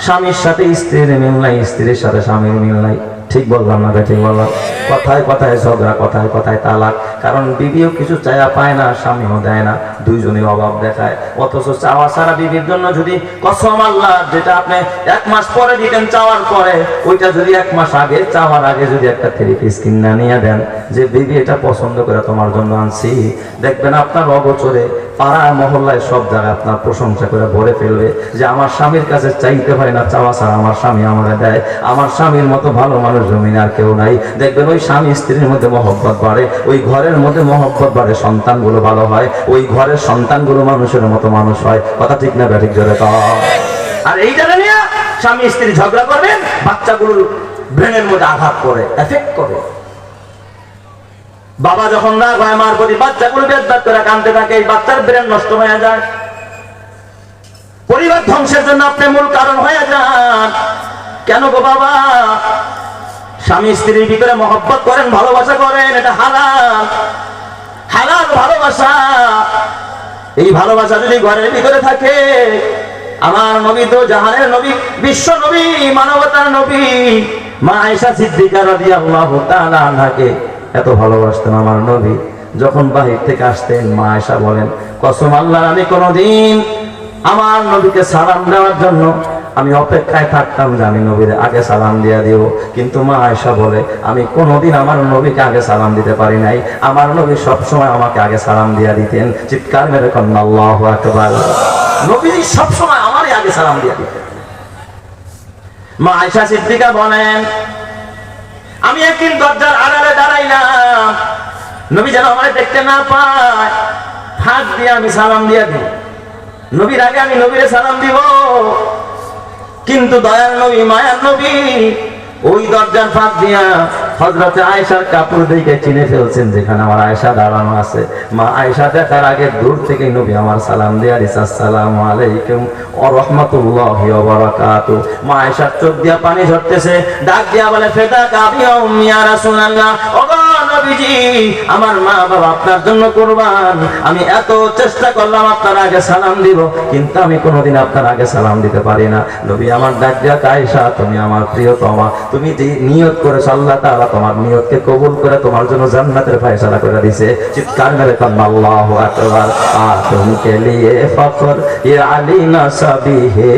স্বামীর সাথে স্ত্রীর মিল নাই, স্ত্রীর সাথে স্বামীর মিল নাই। ঠিক বললাম না? ঠিক বললাম? কথায় কথায় ঝগড়া, কথায় কথায় তালাক। কারণ বিবিও কিছু চায়া পায় না, স্বামীও দেয় না, দুইজনই অভাব দেখায়। অথচ চাওয়া সারা বিবির জন্য যদি কসম আল্লাহ, যেটা আপনি 1 মাস পরে দিতেন চাওয়ার পরে, ওইটা যদি 1 মাস আগে চাওয়ার আগে যদি একটা 3 পিস কিনা নিয়ে দেন, যে বিবি এটা পছন্দ করে তোমার জন্য আনছি, দেখবেন আপনার অগোচরে পাড়ায় মহল্লায় সব জায়গায় আপনার প্রশংসা করে ভরে ফেলবে, যে আমার স্বামীর কাছে চাইতে পারে না, চাওয়া ছাড়া আমার স্বামী আমারে দেয়, আমার স্বামীর মতো ভালো মানুষ জমিনে আর কেউ নাই। দেখবেন ওই স্বামী স্ত্রীর মধ্যে মহব্বত বাড়ে, ওই ঘরের মধ্যে মহব্বত বাড়ে, সন্তানগুলো ভালো হয়, ওই ঘরের সন্তানগুলো মানুষের মতো মানুষ হয়। কথা ঠিক না ব্যাঠিক জোরে কর। আর এই জায়গা নিয়ে স্বামী স্ত্রী ঝগড়া করবেন, বাচ্চাগুলোর ব্রেনের মধ্যে আঘাত করে, এফেক্ট করে। বাবা যখন রাগ হয় মার প্রতি, বাচ্চাগুলো বেদবাদ করে কাঁদতে থাকে, এই বাচ্চার ব্রেন নষ্ট হয়ে যায়, পরিবার ধ্বংসের জন্য আপনি মূল কারণ হয়ে যান। কেন গো বাবা? স্বামী স্ত্রীর ভিতরে মহব্বত করেন, ভালোবাসা করেন, এটা হালাল, হালাল ভালোবাসা। এই ভালোবাসা যদি ঘরের ভিতরে থাকে, আমার নবী তো জাহানের নবী, বিশ্ব নবী, মানবতার নবী মা আয়েশা সিদ্দিকা রাদিয়াল্লাহু তাআলা আনহাকে এত ভালোবাসতেন আমার নবী। যখন বাহির থেকে আসতেন মা আয়েশা বলেন, কসম আল্লাহর আমি কোনদিন আমার নবীকে সালাম দেওয়ার জন্য আমি অপেক্ষায় থাকতাম যে আমি নবীর আগে সালাম দিয়ে দিব, কিন্তু মা আয়েশা বলে আমি কোনোদিন আমার নবীকে আগে সালাম দিতে পারি নাই, আমার নবী সবসময় আমাকে আগে সালাম দিয়ে দিতেন। চিৎকার মেরে কন্যা আল্লাহু আকবার। নবী সবসময় আমারই আগে সালাম দিয়ে দিতেন। মা আয়েশা সিদ্দিকা বলেন, আমি একদিন দরজার আড়ালে দাঁড়াইলাম, নবী যেন আমাকে দেখতে না পায়, হাত দিয়ে আমি সালাম দিয়ে দিব, নবীর আগে আমি নবীরে সালাম দিব। কিন্তু দয়ার নবী, মায়ার নবী ওই দরজার ফাঁক দিয়া হযরতে আয়েশার কাপড় দেখে চিনে ফেলছেন যেখানে আমার আয়েশা দাঁড়ানো আছে। মা আয়েশা দেখার আগে দূর থেকে নবী আমার সালাম দিয়া দিছে, আসসালামু আলাইকুম ওয়া রাহমাতুল্লাহি ওয়া বারাকাতুহু। মা আয়েশার চোখ দিয়া পানি ঝরতেছে, ডাক দিয়া বলে, ফিদাকা বিয়া উম্মি ইয়া রাসূলুল্লাহ, ওগো নবীজি আমার মা বাবা আপনার জন্য কুরবান। আমি এত চেষ্টা করলাম আপনার আগে সালাম দিব, কিন্তু আমি কোনোদিন আপনার আগে সালাম দিতে পারি না। নবী আমার ডাক দিয়া, আয়েশা তুমি আমার প্রিয়তমা, তুমি যে নিয়ত করেছো আল্লাহ তাআলা তোমার নিয়তকে কবুল করে তোমার জন্য জান্নাতের ফয়সালা করে দিয়েছে। চিৎকার মেরে কান্না আল্লাহু আকবার। আতুম কে লিয়ে ফখর ইয়া আলী নসবি হে,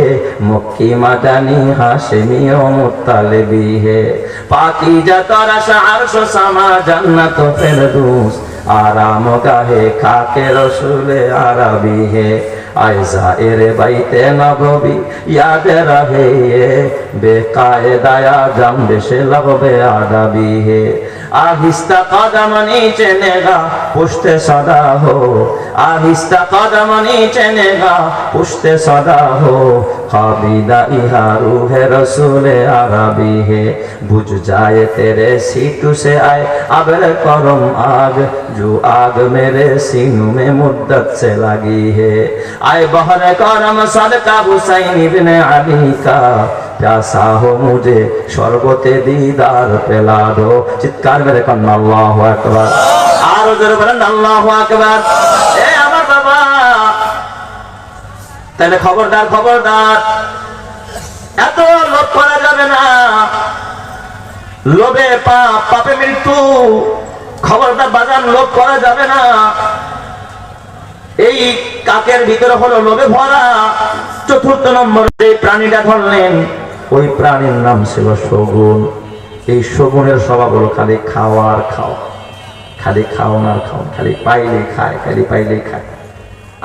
মক্কি মাদানী হাশমি ও মুত্তালিবি হে, পাকিজা তরাশ আরশ সামা জান্নাত ফেরদৌস, আরাম গাহে খাকে রসুলে আরবি হে, আয়সা এরে বাইতে নববী ইয়াদ রহে বেকায়দায়া জামবে সে লগবে আদাবি হে, আহিস্তা কদম नीचे नेगा पुश्ते सदा हो, আহিস্তা कदम नीचे नेगा पुश्ते सदा हो, खाबिदा इहा रूहे रसूले अरबी है, बुझ जाए तेरे सीतू से आए अबर करम आग, जो आग मेरे सीनों में मुद्दत से लगी है, आए बहर करम सदका हुसैन इब्ने अली का, प्यासा हो मुझे शरबते दीदार पिला दो। चित्कार मेरे कन्ना अल्लाहु আকবার। আর জোরে বলেন আল্লাহু আকবার। এ আমার বাবা, তাহলে খবরদার, খবরদার, এত লোভ করা যাবে না, লোভে পাপ, পাপে মৃত্যু। খবরদার বাজান, লোভ করা যাবে না। এই কাকের ভিতরে হলো লোভে ভরা। চতুর্থ নম্বর যে প্রাণীটা ধরলেন, ওই প্রাণীর নাম ছিল শগুন। এই শগুনের স্বভাব হলো খালি খাওয়ার খাওয়া, খালি খাওয়ান আর খাওয়ান, খালি পাইলেই খায়, খালি পাইলেই খায়।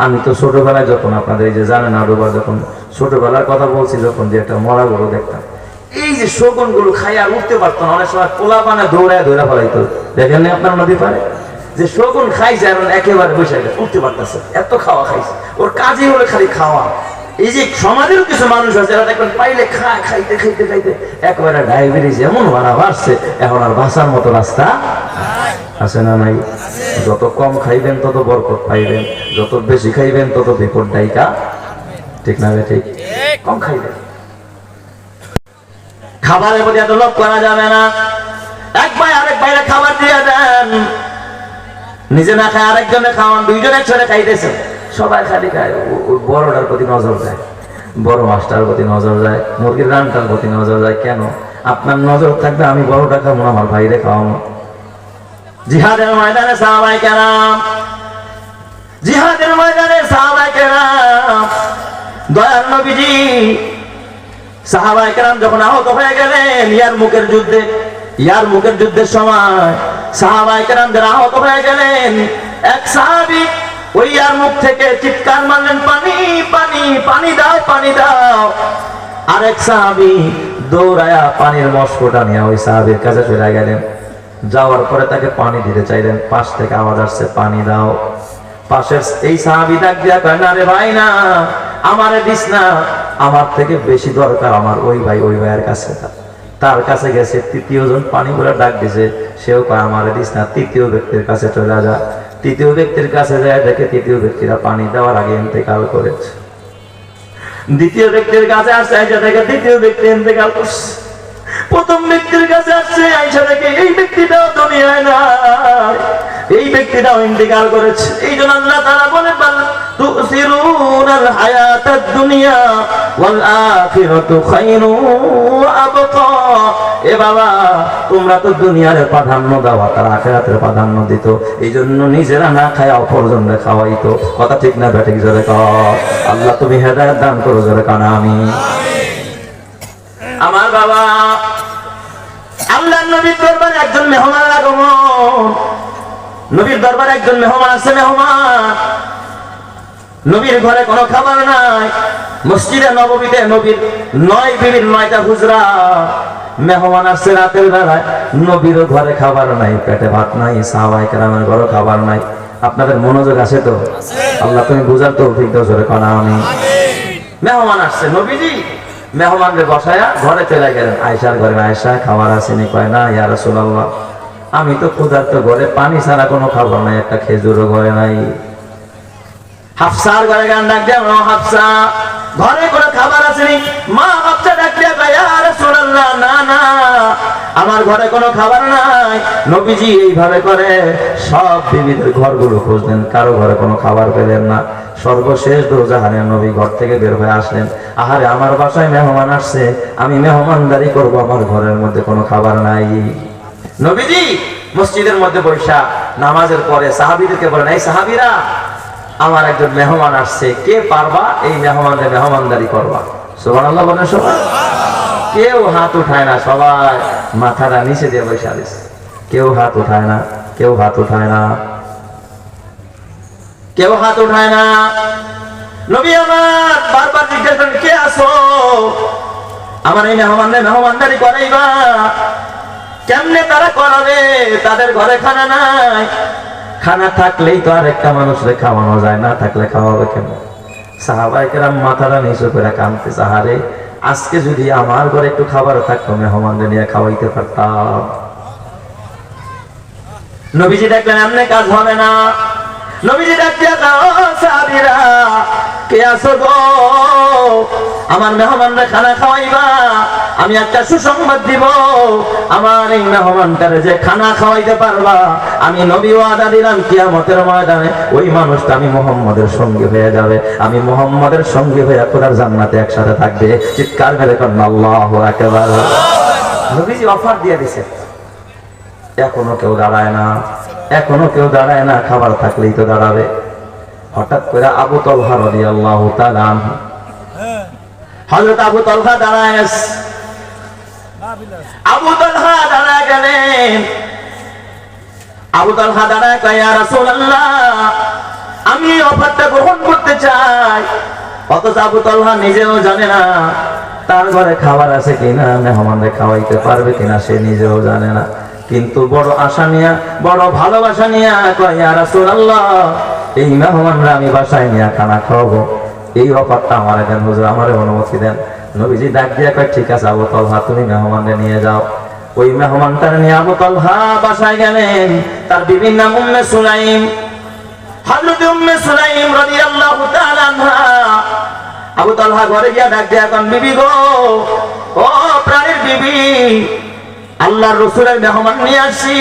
আমি তো ছোটবেলায় যখন আপনাদের এই যে জানেন আরোবা, যখন ছোটবেলার কথা বলছি, যখন যে একটা মরা গরু দেখতাম, এই যে শগুন গুলো খাই আর উঠতে পারতো না, অনেক সময় পোলা পানে দৌড়ায় দৌড়া ফেলাইতো। দেখেন না আপনার নদী পারে যে শগুন খাইছে এখন একেবারে বসে গেছে, উঠতে পারতেছে, এত খাওয়া খাইছে। ওর কাজই হলো খালি খাওয়া। এই যে সমাজেরও কিছু মানুষ আছে এরা দেখবেন পাইলে খায়, খাইতে খাইতে খাইতে একেবারে ডায়াবেটিস এমন বাড়া বাড়ছে, এখন আর বাঁচার মতো রাস্তা আছে না নাই? যত কম খাইবেন তত বরকত পাইবেন, যত বেশি খাইবেন তত বিপদ ডাইকা। ঠিক না? ঠিক। কম খাইবেন, খাবারের প্রতি এত লোভ করা যাবে না। এক ভাই আরেক ভাইরে খাবার দিয়ে দেন, নিজে না খায় আরেকজনে খাওয়ান, দুইজন একসাথে খাইতেছে, সবাই খালি খায়। বড়টার প্রতি নজর যায়, বড় মাছটার প্রতি নজর যায়, মুরগির রানটার প্রতি নজর যায়। কেন? আপনার নজর থাকবে আমি বড়টা খাবো না, আমার ভাইরে খাওয়াবো। জিহাদের ময়দানে সাহাবায়ে কেরাম, জিহাদের ময়দানে সাহাবায়ে কেরাম, দয়ার নবীজি সাহাবায়ে কেরাম যখন আহত হয়ে গেলেন ইয়ারমুকের যুদ্ধে, ইয়ারমুকের যুদ্ধের সময় সাহাবায়ে কেরামদের আহত হয়ে গেলেন। এক সাহাবী ওই ইয়ারমুক থেকে চিৎকার মারলেন, পানি পানি, পানি দাও, পানি দাও। আরেক সাহাবী দৌড়ায়া পানির মশকটা নিয়ে ওই সাহাবীর কাছে চলে গেলেন। যাওয়ার পরে তাকে পানি দিতে চাইলেন, পাশ থেকে আওয়াজ আসছে, পানি দাও। পাশের এই সাহাবী ডাক দিয়া কয়, না রে ভাই না, আমারে দিস না, আমার থেকে বেশি দরকার আমার ওই ভাই, ওই ভাইয়ের কাছে। তার কাছে গেছে, তৃতীয় জন পানি করে ডাক দিছে, সেও কয় আমারে দিস না, তৃতীয় ব্যক্তির কাছে চলে যা। তৃতীয় ব্যক্তির কাছে যায়, দেখে তৃতীয় ব্যক্তিরা পানি দেওয়ার আগে ইন্তেকাল করেছে। দ্বিতীয় ব্যক্তির কাছে আসছে, আইসা দেখে দ্বিতীয় ব্যক্তি ইন্তেকাল করছে। প্রথম ব্যক্তির কাছে আসছে, আইসা দেখে এই ব্যক্তিটাও দুনিয়ায় না, এই ব্যক্তিটাও ইন্তেকাল করেছে। এই জন্য আল্লাহ তাআলা বলে বাল তুসিরুনাল হায়াতাদ দুনিয়া ওয়াল আখিরাতু খায়রুন ওয়া আবকা। এ বাবা, তোমরা তো দুনিয়ার প্রাধান্য দাও, তার আখিরাতের প্রাধান্য দিত। এই জন্য নিজেরা না খায় অপরজনকে খাওয়াইতো। কথা ঠিক না ব্যাঠিক? জোরে কর। আল্লাহ তুমি হেদায়েত দান করো, জোরে কর আমিন। আমার বাবা, আল্লাহর নবীর দরবারে একজন মেহমান আগমন। নবীর দরবারে একজন মেহমান আছে। মেহমান, নবীর ঘরে কোনো খাবার নাই। মসজিদে নববীতে নবীর 9 বিবির 9টা হুজরা। মেহমান আসছে রাতের বেলায়, নবীর ঘরে খাবার নাই, পেটে ভাত নাই, সাহাবায়ে কেরামের ঘরে খাবার নাই। আপনাদের মনোযোগ আছে তো? আল্লাহ তুমি বুঝার তৌফিক দাও, জোরে কর আমিন। মেহমান আসছে, নবীজি মেহমানকে বসায়া ঘরে চলে গেলেন। আয়েশার ঘরে, আয়েশা খাবার আসেনি? কয় না ইয়া রাসূলুল্লাহ, আমি তো ক্ষুধার্ত, ঘরে পানি ছাড়া কোনো খাবার নাই, একটা খেজুরও ঘরে নাই। হাফসার ঘরে গান ডাক দেয়, হাফসা ঘরে কোনো খাবার আসেনি? মা হাফসা ডাক দেয়, ইয়া রাসূলুল্লাহ, না না, আমার ঘরে কোনো খাবার নাই। নবীজি এইভাবে করে সব বিবিদের ঘরগুলো খুঁজলেন, কারো ঘরে কোনো খাবার পেলেন না। সর্বশেষ দোজাহানের নবী ঘর থেকে বের হয়ে আসলেন। আহারে, আমার বাসায় মেহমান আসছে, আমি মেহমানদারি করব, আমার ঘরের মধ্যে কোনো খাবার নাই। নবীজি মসজিদের মধ্যে বৈশা নামাজের পরে সাহাবীদেরকে বলেন, এই সাহাবীরা, আমার একজন মেহমান আসছে, কে পারবা এই মেহমানের মেহমানদারি করবা? সুবহানাল্লাহ বলেন সবাই। কেউ হাত উঠায় না, সবাই মাথাটা নিচে দিয়ে বসে আছে। কেউ হাত উঠায় না, কেউ হাত উঠায় না, কেউ হাত উঠায় না। নবী আমার বারবার জিজ্ঞেস করেন, কে আসো? আমার এই মেহমানদের মেহমানদারি করাইবা? কেমনে তারা করাবে? তাদের ঘরে খানা নাই। খানা থাকলেই তো আর একটা মানুষকে খাওয়ানো যায়, না থাকলে খাওয়াবে কেন? সাহাবায়ে কেরাম মাথাটা নিচু করে কাঁদতে, সাহারে, আজকে যদি আমার ঘরে একটু খাবার থাকতো, মেহমানদের নিয়ে খাওয়াইতে পারতাম। নবীজি দেখলেন এমনি কাজ হবে না। নবীজি ডাকতে, ও সাহাবীরা, কে আছো গো? আমার মেহমানরা খানা খাওয়াইবা? আমি একটা সুসংবাদ দিব, আমার এই মেহমানটারে যে খানা খাওয়াইতে পারবা, আমি নবী ওয়াদা দিলাম কিয়ামতের ময়দানে ওই মানুষটা আমি মুহাম্মদের সঙ্গী হয়ে যাবে, আমি মুহাম্মদের সঙ্গী হয়ে খোদার জান্নাতে একসাথে থাকবে। চিৎকার মেরে করেন আল্লাহু আকবার। নবীজি অফার দিয়ে দিছে। এখনো কেউ দাঁড়ায় না, এখনো কেউ দাঁড়ায় না, খাবার থাকলেই তো দাঁড়াবে। হঠাৎ করে আবু তালহা রাদিয়াল্লাহু তাআলা আনহু, হযরত আবু তালহা দাঁড়ায়, আবু তালহা দাঁড়ায় গেলেন। আবু তালহা দাঁড়ায় কয়, ইয়া রাসূলুল্লাহ, আমি এই অফারটা গ্রহণ করতে চাই। অথচ আবু তালহা নিজেও জানে না তার ঘরে খাবার আছে কিনা, মেহমানদের খাওয়াইতে পারবে কিনা, সে নিজেও জানে না। কিন্তু বড় আশা নিয়া, বড় ভালোবাসা নিয়া কয়, ইয়া রাসূলুল্লাহ, এই মেহমানরা আমি বাসায় নিয়ে খানা খাওয়াবো, এই অফারটা আমার দেন হুজুর, আমারে অনুমতি দেন। নবীজি ডাক দিয়া কয়, ঠিক আছে আবু তালহা, তুমি মেহমানদের নিয়ে যাও। ওই মেহমানটার নিয়ে আবু তালহা বাসায় গেলেন। তার বিবির নাম উম্মে সুলাইম। হযরত উম্মে সুলাইম রাদিয়াল্লাহু তাআলা আনহা আবু তালহা ঘরে গিয়া ডাক দিয়া কন, বিবি গো, ও প্রাণের বিবি, আল্লাহর রাসূলের মেহমান নিয়ে আসি।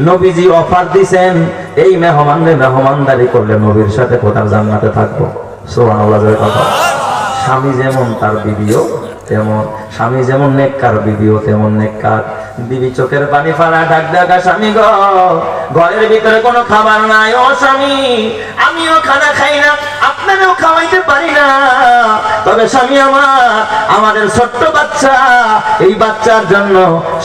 নবীজি অফার দিবেন, এই মেহমানদের মেহমানদারি করলে নবীর সাথে খোদার জান্নাতে থাকবো। সুবহানাল্লাহ। কথা, স্বামী যেমন তার বিবিও তেমন, স্বামী যেমন নেককার বিবিও তেমন নেককার। বিবি চোখের পানি ফালা ডাক দেখা, স্বামী গো, ঘরের ভিতরে কোনো খাবার নাই। ও স্বামী, আমিও খানা খাই না, আপনারও খাওয়াইতে পারি না, তবে স্বামী আমার, আমাদের ছোট্ট বাচ্চা, এই বাচ্চার জন্য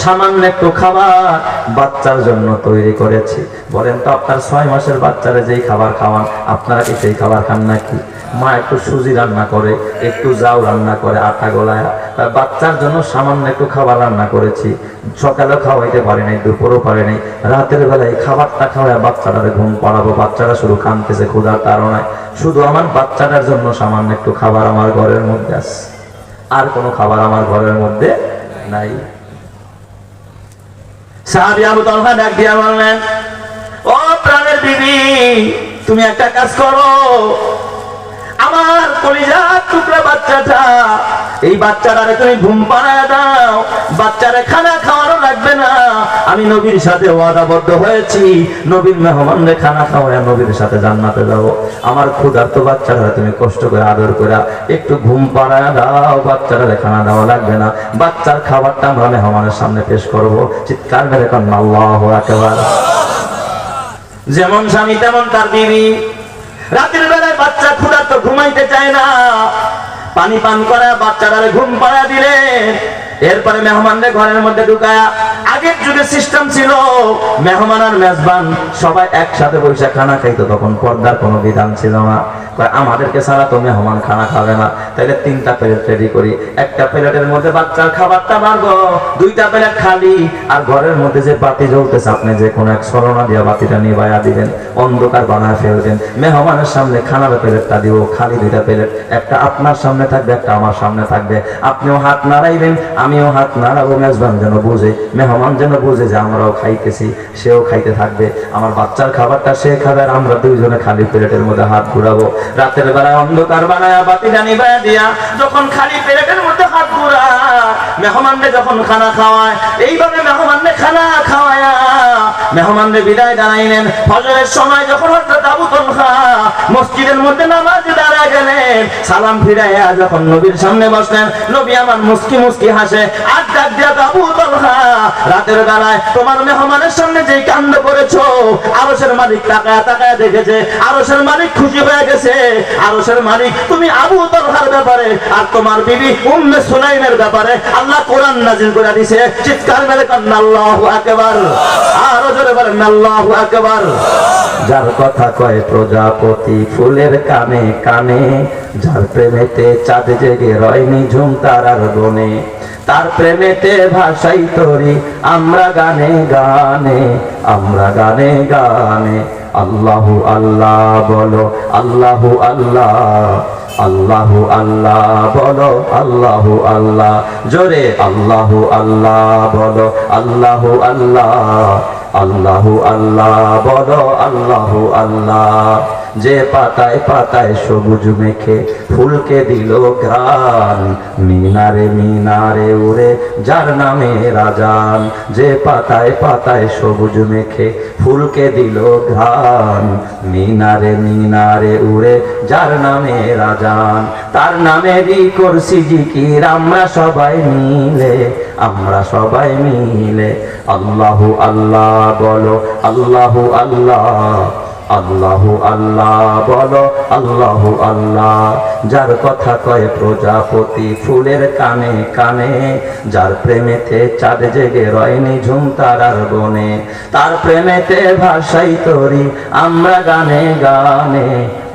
সামান্য একটু খাবার বাচ্চার জন্য তৈরি করেছি। বলেন তো, আপনার 6 মাসের বাচ্চারে যেই খাবার খাওয়ান, আপনারা কি সেই খাবার খান নাকি? মা একটু সুজি রান্না করে, একটু জাউ রান্না করে, আটা গলায়, বাচ্চার জন্য সামান্য একটু খাবার রান্না করেছি। সকালেও খাওয়াইতে পারি নাই, দুপুরও পারি নাই, রাতের বেলায় খাবারটা খাওয়ায় বাচ্চাটারে ঘুম পাড়াবো। বাচ্চারা শুধু কাঁদতেছে ক্ষুধার তাড়নায়। শুধু আমার বাচ্চাটার জন্য সামান্য একটু খাবার আমার ঘরের মধ্যে আছে, আর কোনো খাবার আমার ঘরের মধ্যে নাই। সাহাবী আবু তালহা ডাক দিয়া বললেন, ও প্রাণের বিবি, তুমি একটা কাজ করো, আমার কলিজার টুকরা বাচ্চাটা, এই বাচ্চাটারে তুমি ঘুম পাড়ায় দাও, বাচ্চারে খানা খাওয়ানো লাগবে না। আমি নবীর সাথে ওয়াদাবদ্ধ হয়েছি, নবীর মেহমানরে খানা খাওয়ায় নবীর সাথে জান্নাতে যাব। আমার ক্ষুধার্ত বাচ্চাটা তুমি কষ্ট করে আদর করে একটু ঘুম পাড়ায় দাও, বাচ্চাটারে খানা দেওয়া লাগবে না, বাচ্চার খাবারটা আমরা মেহমানের সামনে পেশ করব। চিৎকার মেরে কন আল্লাহু আকবার। যেমন স্বামী তেমন তার বিবি। রাতের বেলায় বাচ্চা ক্ষুধার্ত ঘুমাইতে চায় না, পানি পান করা বাচ্চাটারে ঘুম পাড়া দিলেন। এরপরে মেহমানদের ঘরের মধ্যে ঢুকায়া, আগের যুগে সিস্টেম ছিল মেহমান আর মেজবান সবাই একসাথে বসে খানা খাইতো, তখন পর্দার কোনো বিধান ছিল না। আমাদেরকে ছাড়া তো মেহমান খানা খাবে না, তাইলে 3টা প্লেট রেডি করি, একটা প্লেটের মধ্যে বাচ্চার খাবারটা বাড়বো, 2টা প্লেট খালি, আর ঘরের মধ্যে যে বাতি জ্বলতেছে আপনি যে কোনো এক সরনা দিয়া বাতিটা নিভাইয়া দিবেন, অন্ধকার বানায় ফেলবেন। মেহমানের সামনে খানার প্লেটটা দিব, খালি 2টা প্লেট, একটা আপনার সামনে থাকবে, একটা আমার সামনে থাকবে। আপনিও হাত নাড়াইবেন, আমিও হাত নাড়াবো, মেজবান যেন বুঝে, মেহমান যেন বুঝে যে আমরাও খাইতেছি, সেও খাইতে থাকবে। আমার বাচ্চার খাবারটা সে খাবে, আর আমরা 2 জনে খালি প্লেটের মধ্যে হাত ঘুরাবো। রাতের বেলায় অন্ধকার বানায়া বাতিটা নিভাইয়া দিয়া যখন খালি প্লেটের মধ্যে হাত ঘুরায়, মেহমানদের যখন খানা খাওয়ায়, এইভাবে মেহমানদের খানা খাওয়ায়া মেহমানদের বিদায় জানাইলেন। ফজরের সময় যখন হযরত আবু তালহা মসজিদের মধ্যে নামাজে দাঁড়ায় গেলেন, সালাম ফিরাইয়া যখন নবীর সামনে বসলেন, নবী আমার মুস্কি মুস্কি হাসে, আর ডাক দিয়া, আবু তালহা, রাতের বেলায় তোমার মেহমানের সামনে যে কাণ্ড করেছো, আরশের মালিক তাকায়া তাকায়া দেখেছে, আরশের মালিক খুশি হয়ে গেছে। আরশের মালিক তুমি আবু তালহার ব্যাপারে আর তোমার বিবি উম্মে সুলাইমের ব্যাপারে আল্লাহ কোরআন নাযিল করে দিয়েছে। চিৎকার মেরে কান্না আল্লাহু আকবার, আরো জোরে বলেন আল্লাহু আকবার। যার কথা কয় প্রজাপতি ফুলের কানে কানে, যার প্রেমেতে চাঁদ জেগে রয়নি ঝুম তারার বনে, তার প্রেমেতে ভাষাই তরি আমরা গানে গানে, আমরা গানে গানে। আল্লাহু আল্লাহ বলো, আল্লাহু আল্লাহ, আল্লাহু আল্লাহ বলো, আল্লাহু আল্লাহ, জোরে আল্লাহু আল্লাহ বলো, আল্লাহু আল্লাহ, আল্লাহু আল্লাহ বলো, আল্লাহু আল্লাহ। যে পাতায় পাতায় সবুজ মেখে ফুলকে দিল ঘ্রাণ, মিনারে মিনারে উড়ে যার নামে রাজান। যে পাতায় পাতায় সবুজ মেখে ফুলকে দিল ঘ্রাণ, মিনারে মিনারে উড়ে যার নামে রাজান। তার নামেরই করছি জিকির আমরা সবাই মিলে, আমরা সবাই মিলে। আল্লাহু আল্লাহ বলো, আল্লাহু আল্লাহ, আল্লাহু আল্লাহ বলো, আল্লাহু আল্লাহ। যার কথা কয় প্রজাপতি ফুলের কানে কানে, যার প্রেমেতে চাঁদ জেগে রয়নি ঝুম তারার বনে, তার প্রেমেতে ভাষাই তরি আমরা গানে গানে,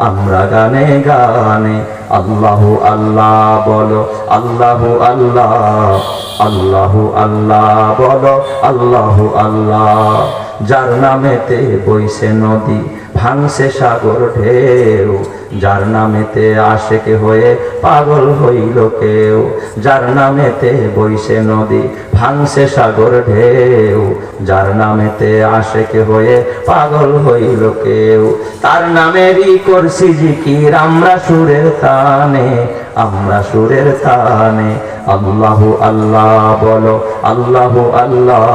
আমরা গানে গানে। আল্লাহু আল্লাহ বলো, আল্লাহু আল্লাহ, আল্লাহু আল্লাহ বলো, আল্লাহু আল্লাহ। যার নামেতে বইছে নদী ভাঙছে সাগর ঢেউ, যার নামেতে আশেকে হয়ে পাগল হইল কেউ। যার নামেতে বইছে নদী ভাঙছে সাগর ঢেউ, যার নামেতে আশেকে হয়ে পাগল হইল কেউ। তার নামেরই করছি জিকির আমরা সুরের তানে, আমরা সুরের তানে। আল্লাহু আল্লাহ বলো, আল্লাহু আল্লাহ,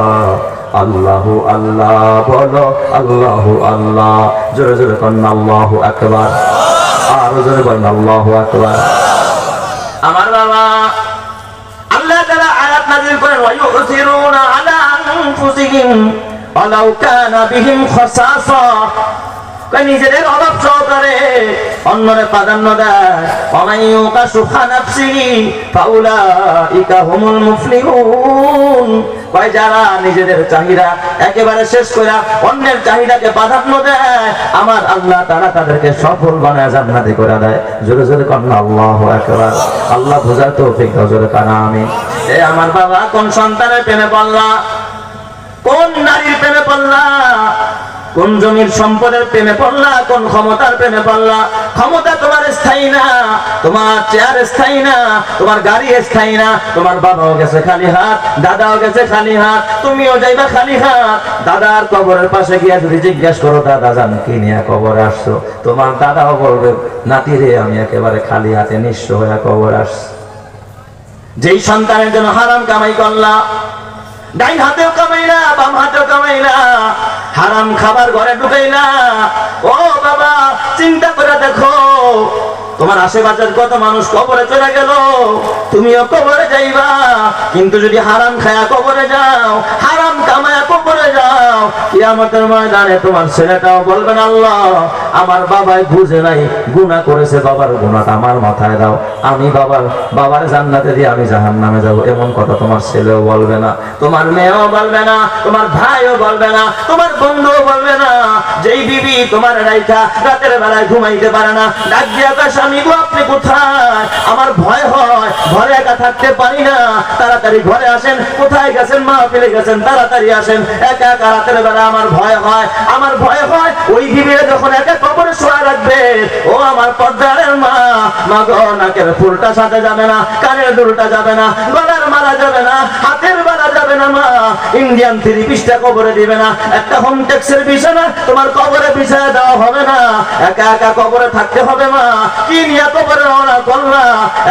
আল্লাহু আল্লাহ বলো, আল্লাহু আল্লাহ। জোরে জোরে করেন আল্লাহু আকবার, আরো জোরে বলেন আল্লাহু আকবার। আমার বাবা আল্লাহ তাআলা আয়াত নাযিল করেন, ওয়া ইউসিরুনা আলা আনফুসিহিম ওয়ালাউ কানা বিহিম খাসাসা। নিজেদের অভাব সহকারে অন্যরে প্রাধান্য দেয়। ওয়ামাইয়ুকা সুখা নাফসিহি ফাউলাইকা হুমুল মুফলিহুন। কয় যারা নিজেদের চাহিদা একেবারে শেষ করে অন্যের চাহিদাকে প্রাধান্য দেয়, আমার আল্লাহ তাআলা তাদেরকে সফল বানায় জান্নাতে করে দেয়। জোরে জোরে কন্না আল্লাহু আকবার। আল্লাহ বুঝার তৌফিক দাও, জোরে কানা আমিন। এ আমার বাবা, কোন সন্তানের প্রেমে পড়লা, কোন নারীর প্রেমে পড়লা, কোন জমির সম্পদের প্রেমে পড়লা, কোন ক্ষমতার প্রেমে পড়লা? ক্ষমতা তোমার স্থায়ী না, তোমার চেয়ার স্থায়ী না, তোমার গাড়ি স্থায়ী না। তোমার বাবাও গেছে খালি হাত, দাদাও গেছে খালি হাত, তুমিও যাইবা খালি হাত। দাদার কবরের পাশে গিয়ে যদি জিজ্ঞাসা করো, দাদা জান কি নিয়ে কবরে আসছো, তোমার দাদাও বলবে, নাতি রে আমি একেবারে খালি হাতে নিঃস্ব হয়ে কবর আসছি। যেই সন্তানের জন্য হারাম কামাই করলা, ডাইন হাতেও কামাইলা, বাম হাতেও কামাইলা, হারাম খাবার ঘরে ঢুকাইলা, ও বাবা চিন্তা করে দেখো, তোমার আশেপাশের কত মানুষ কবরে চলে গেল, তুমিও কবরে যাইবা। কিন্তু যদি হারাম খায়া কবরে যাও, হারাম কামায়া কবরে যাও, কিয়ামতের ময়দানে তোমার ছেলেটাও বলবেন, আল্লাহ আমার বাবাই বুঝে নাই, গুনাহ করেছে, বাবার গুনাহটা আমার মাথায় দাও, আমি বাবার জান্নাতে দিয়ে আমি জাহান্নামে যাব। এমন কথা তোমার ছেলেও বলবে না, তোমার মেয়েও বলবে না, তোমার ভাইও বলবে না, তোমার বন্ধুও বলবে না। যেই বিবি তোমার রাইখা রাতের বেলায় ঘুমাইতে পারে না, ডাক দিয়া কয়, স্বামী গো আপনি কোথায়? আমার ভয় হয়, ঘরে একা থাকতে পারি না, তাড়াতাড়ি ঘরে আসেন। কোথায় গেছেন? মাহফিলে গেছেন, তাড়াতাড়ি আসেন। একা একা রাতের বেলা আমার ভয় হয়, আমার ভয় হয়। ওই বিবিরে যখন একা কবরে শোয়া রাখবে, ও আমার পর্দারের মা, মা গো নাকের ফুলটা সাথে যাবে না, কানের দুলটা যাবে না, গলার মালা যাবে না, হাতের বালা যাবে না, মা ইন্ডিয়ান 3 পিসটা কবরে দিবে না, একটা হোম ট্যাক্সের বিছানা তোমার কবরে বিছায় দেওয়া হবে না, একা একা কবরে থাকতে হবে। মা কি নিয়ে কবরে রওনা করলা?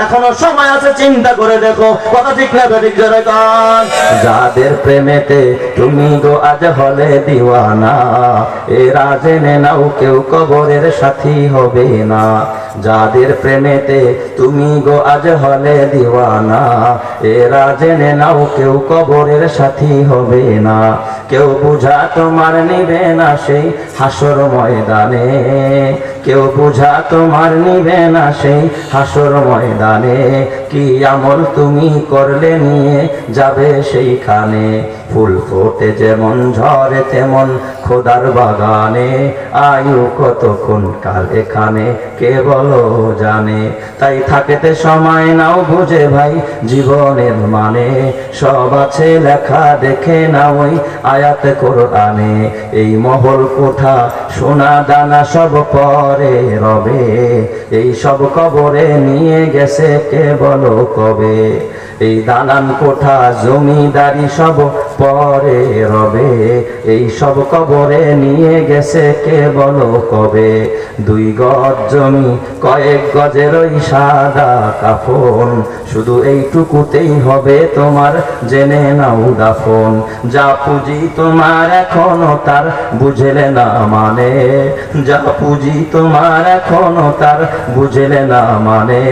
এখনো সময় আছে, চিন্তা করে দেখো। কথা ঠিক না বেঠিক? জোরে কর। যাদের প্রেমেতে তুমি গো আজ হলে দিওয়ানা, এরা জেনে নাও কেউ কবরের সাথী হবে না। যাদের প্রেমেতে তুমি গো আজ হলে দিওয়ানা, এরা জেনে নাও কেউ কবরের সাথী হবে না। কেউ বুঝা তোমার নিবে না সেই হাসর ময়দানে, কেউ বুঝা তোমার নিবে না সেই হাসর ময়দানে। কি আমল তুমি করলে নিয়ে যাবে সেইখানে, ফুল ফোটে যেমন ঝরে তেমন খোদার বাগানে, আয়ু কতক্ষণ কাল এখানে কে বলো জানে। তাই থাকেতে সময় নাও বুঝে ভাই জীবনের মানে, সব আছে লেখা দেখে নাও ওই আয়াত কোরআনে। এই মহল কোঠা সোনা দানা সব পরে রবে, এই সব কবরে নিয়ে গেছে কে বলো কবে। এই দালান কোঠা জমিদারি সব পরে রবে, এই সব কবরে নিয়ে গেছে কে বলো কবে। 2 গজ জমি কয়েক গজের ওই সাদা কাফন, শুধু এইটুকুতেই হবে তোমার জেনে নাও দাফন। যা পুঁজি তোমার এখনো তার বুঝলে না মানে, যা পুঁজি তোমার এখনো তার বুঝলে না মানে।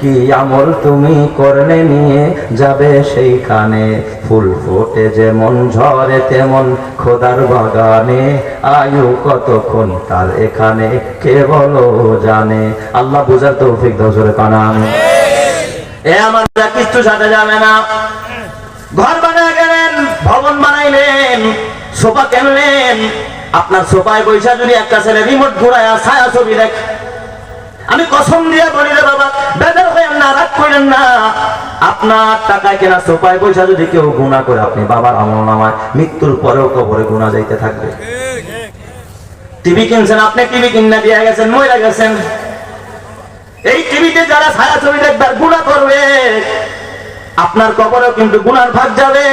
কি আমল তুমি করলে নিয়ে যাবে সেইখানে, ফুল ফোটে যেমন ঝরে তেমন খোদার বাগানে, আয়ু কতক্ষণ তার এখানে কে বলো জানে। আল্লাহ বুঝার তৌফিক দাও, জোরে কানান। এ আমার কিছু সাথে যাবে না। ঘর বানায় গেলেন, ভবন বানাইলেন, সোফা কিনলেন, আপনার সোফায় বৈশা যদি একটা ছেলে রিমোট ঘুরায় ছায়া ছবি দেখ, আমি কসম দিয়ে বলি রে বাবা, বেজার হয়ে না, রাগ করেন না। আপনার টাকায় কেনা সোফায় বৈশা যদি কেউ গুনাহ করে, আপনি বাবার আমলনামায় মৃত্যুর পরেও কবরে গুনাহ যাইতে থাকবে। টিভি কিনছেন, আপনি টিভি কিনা দিয়ে গেছেন, মরে গেছেন। এই টিভিতে যারা ছায়া ছবি দেখবার গুনাহ করবে, আপনার কবরেও কিন্তু গুনার ভাগ যাবে।